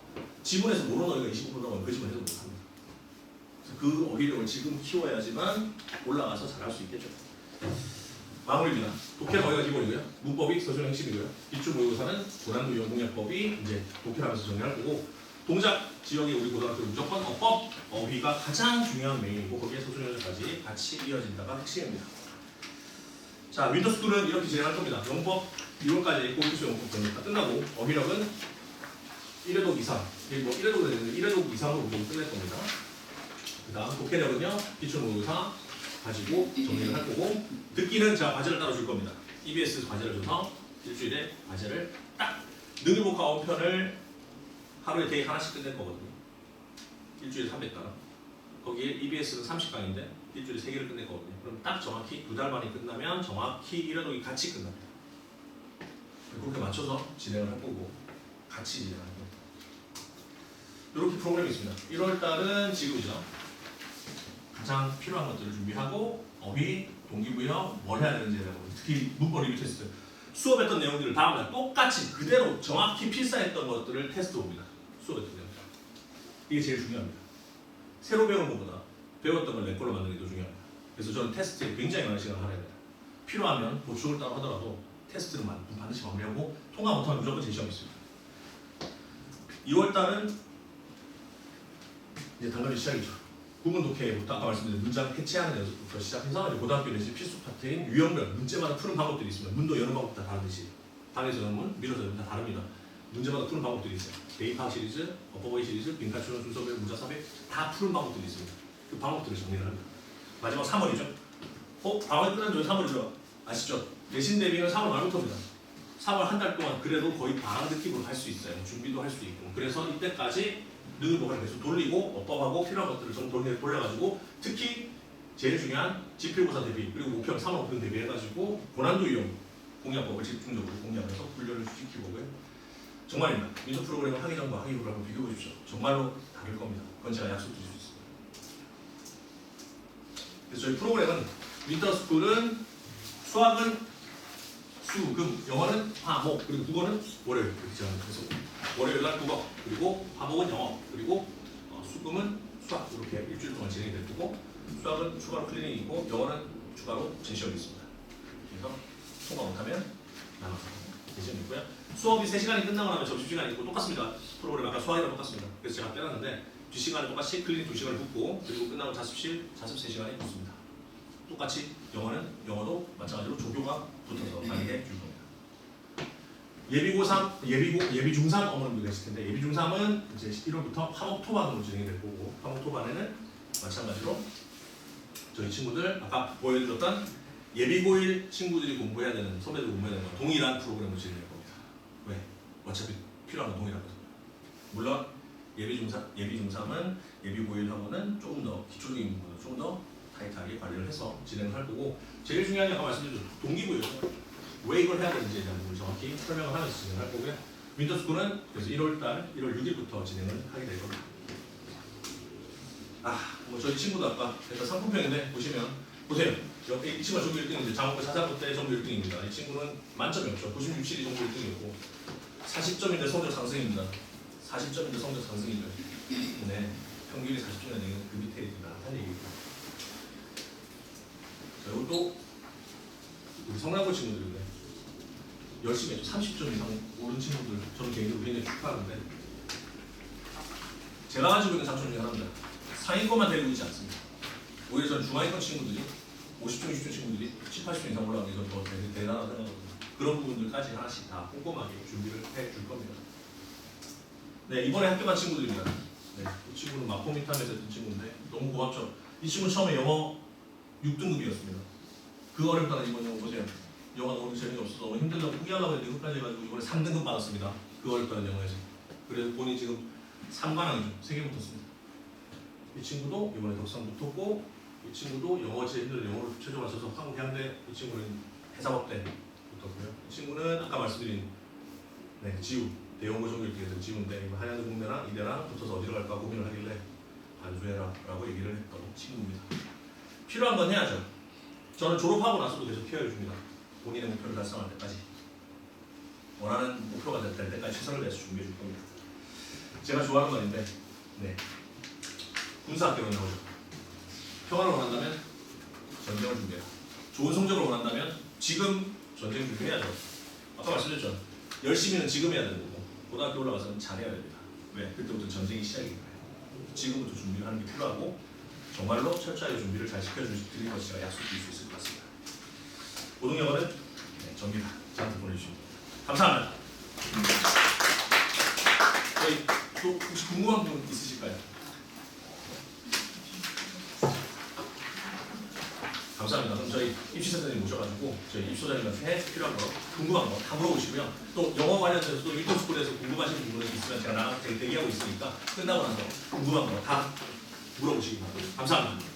A: 지문에서 모르는 어휘가 25% 나오면 그 지문 해도 못합니다. 그래서 그 어휘력을 지금 키워야지만 올라가서 잘할 수 있겠죠. 마무리입니다. 독해는 어휘가 기본이고요. 문법이 서술형 핵심이고요. 기출모의고사는 고난도 이용 공략법이 이제 독해하면서 정리할 거고 동작 지역이 우리 고등학교 무조건 어법, 어휘가 가장 중요한 메인이고 거기에 서술형까지 같이 이어진다가 핵심입니다. 자, 윈터스쿨은 이렇게 진행할 겁니다. 영법 2월까지 고기수 영법 전부 다 끝나고 어휘력은 1회독 이상, 뭐 1회독이 되는데 1회독 이상으로 무조건 끝낼 겁니다. 그 다음 독해력은요, 기출모의고사 가지고 정리를 할 거고 듣기는 제가 과제를 따로 줄 겁니다. EBS 과제를 줘서 일주일에 과제를 딱 능일복화 9편을 하루에 대회 하나씩 끝낼 거거든요. 일주일에 300강. 거기에 EBS는 30강인데 일주일에 3개를 끝낼 거거든요. 그럼 딱 정확히 2달 반이 끝나면 정확히 1회독이 같이 끝납니다. 그렇게 맞춰서 진행을 할 거고 같이 진행할 겁니다. 이렇게 프로그램이 있습니다. 1월 달은 지금이죠. 가장 필요한 것들을 준비하고 어휘, 동기부여, 뭘 해야 되는지 특히 문법 리뷰 테스트 수업했던 내용들을 다음날 똑같이 그대로 정확히 필사했던 것들을 테스트 봅니다. 수업했던 내용들. 이게 제일 중요합니다. 새로 배우는 것보다 배웠던 걸 내 걸로 만드는 게 더 중요합니다. 그래서 저는 테스트에 굉장히 많은 시간을 할애해요. 필요하면 보충을 따로 하더라도 테스트는 반드시 마무리하고 통과 못하면 무조건 재시험이 있습니다. 2월달은 이제 당연히 시작이죠. 구문 독해부터 아까 말씀드린 문장 해체하는 연습부터 시작해서 고등학교 내지 필수 파트인 유형별 문제마다 푸는 방법들이 있습니다. 문도 여는 방법 다 다르듯이 방에서 여는 문, 밀어서 여는 다 다릅니다. 문제마다 푸는 방법들이 있어요. 대입학 시리즈, 어법어휘 시리즈, 빈칸추론 순서별, 문자삽입 다 푸는 방법들이 있습니다. 그 방법들을 정리를 합니다. 마지막 3월이죠. 방학이 끝난 지 3월이죠. 아시죠? 내신 대비는 3월 말부터입니다. 3월 한 달 동안 그래도 거의 방학 느낌으로 할 수 있어요. 준비도 할 수 있고 그래서 이때까지 능일복화를 계속 돌리고 어법하고 필요한 것들을 좀 돌려가지고 특히 제일 중요한 지필고사 대비 그리고 모평 3월 모평 대비해가지고 고난도 이용 공략법을 집중적으로 공략해서 훈련을 시키고요. 정말입니다. 민서 프로그램을 하기 전과 하기 후를 한번 비교해 보십시오. 정말로 다를 겁니다. 그건 제가 약속드릴 수 있습니다. 그래서 저희 프로그램은 윈터스쿨은 수학은 수, 금, 영어는 화, 목, 그리고 국어는 월요일 이렇게 정합니다. 그래서 월요일날 국어, 그리고 화목은 영어, 그리고 수금은 수학 이렇게 일주일 동안 진행이 될 거고 수학은 추가로 클리닉이고 영어는 추가로 재시험이 있습니다. 그래서 통과 못하면 나눠서 재시험이 있고요. 수업이 3시간이 끝나고 나면 점심시간이 있고 똑같습니다. 프로그램 아까 수학이랑 똑같습니다. 그래서 제가 빼놨는데 뒷시간에 똑같이 클리닉 2시간을 붙고 그리고 끝나고 자습 3시간이 붙습니다. 똑같이 영어도 마찬가지로 조교가 붙어서 강의해 줄 겁니다. 예비고3, 예비중3 어머님도 계실 텐데 예비중3은 이제 1월부터 화목토반으로 진행이 될 거고 화목토반에는 마찬가지로 저희 친구들 아까 보여드렸던 예비고1 친구들이 공부해야 되는 선배들 공부해야 되는 동일한 프로그램을 진행할 겁니다. 왜? 어차피 필요한 건 동일하거든요. 물론 예비중3은 예비고1하고는 조금 더 기초적인 부분을 조금 더 타이트하게 관리를 해서 진행을 할 거고 제일 중요한 게 아까 말씀드린 동기부여죠. 왜 이걸 해야 되는지에 대한 부분을 정확히 설명을 하면서 진행을 할 거고요. 윈터스쿨은 그래서 1월달 1월 6일부터 진행을 하게 될 겁니다. 뭐 저희 친구도 아까 일단 상품평인데 보시면 보세요. 이 친구가 전부 1등인데 장학금 자사고 때 전부 1등입니다. 이 친구는 만점이 없죠. 96실이 전부 1등이었고 40점인데 성적 상승입니다. 40점인데 성적 상승이죠. 네, 평균이 40점이라는 얘기는 그 밑에 나타난 얘기입니다. 자, 이것도 우리 성남고 친구들인데 열심히 했죠. 30점 이상 오른 친구들 저는 개인적으로 굉장히 축하하는데 제가 가지고 있는 장점 중에 하나입니다. 상위권만 데리고 있지 않습니다. 오히려 저는 중하위권 친구들이 50점, 60점 친구들이 10, 80점 이상 올라가는 게 저는 더 대단하다고 생각하거든요. 그런 부분들까지 하나씩 다 꼼꼼하게 준비를 해줄 겁니다. 네, 이번에 학교 간 친구들입니다. 네, 이 친구는 마포미탐에서 했던 친구인데 너무 고맙죠. 이 친구는 처음에 영어 6등급이었습니다. 그 어렵다는 이번 영어 보세요. 영어 너무 재미가 없어서 너무 힘들다고 포기하려고 했는데 끝까지 해가지고 이번에 3등급 받았습니다. 그 어렵다는 영어에서. 그래서 본인이 지금 3관왕이죠. 3개 붙었습니다. 이 친구도 이번에 덕상 붙었고 이 친구도 영어 제일 힘들어 영어를 최종 맞춰서 한국해양대 이 친구는 해상업대 붙었고요. 이 친구는 아까 말씀드린 네, 지우 대형고 종교일기에서 지우인데 한양대 국대랑 이대랑 붙어서 어디로 갈까 고민을 하길래 반수해라 라고 얘기를 했던 친구입니다. 필요한 건 해야죠. 저는 졸업하고 나서도 계속 케어해 줍니다. 본인의 목표를 달성할 때까지 원하는 목표가 될 때까지 최선을 다해서 준비해 줄 겁니다. 제가 좋아하는 말인데 네. 군사학교로 나오죠. 평화를 원한다면 전쟁을 준비해라. 좋은 성적을 원한다면 지금 전쟁 준비해야죠. 아까 말씀드렸죠. 열심히는 지금 해야 되는 거고 고등학교 올라가서는 잘해야 됩니다. 왜? 그때부터 전쟁이 시작이니까요. 지금부터 준비를 하는 게 필요하고 정말로 철저하게 준비를 잘 시켜드릴 것을 제가 약속드릴 수 있을 것 같습니다. 고등영어는 네, 접니다. 저한테 보내주시면 감사합니다. 저희 또 혹시 궁금한 분 있으실까요? 감사합니다. 그럼 저희 입시센터님 모셔가지고 저희 입소자님한테 필요한 거, 궁금한 거 다 물어보시고요. 또 영어 관련해서 또 인터스쿨에서 궁금하신 부분이 있으면 제가 나랑 대기하고 있으니까 끝나고 나서 궁금한 거 다 물어보시기 바랍니다. 감사합니다.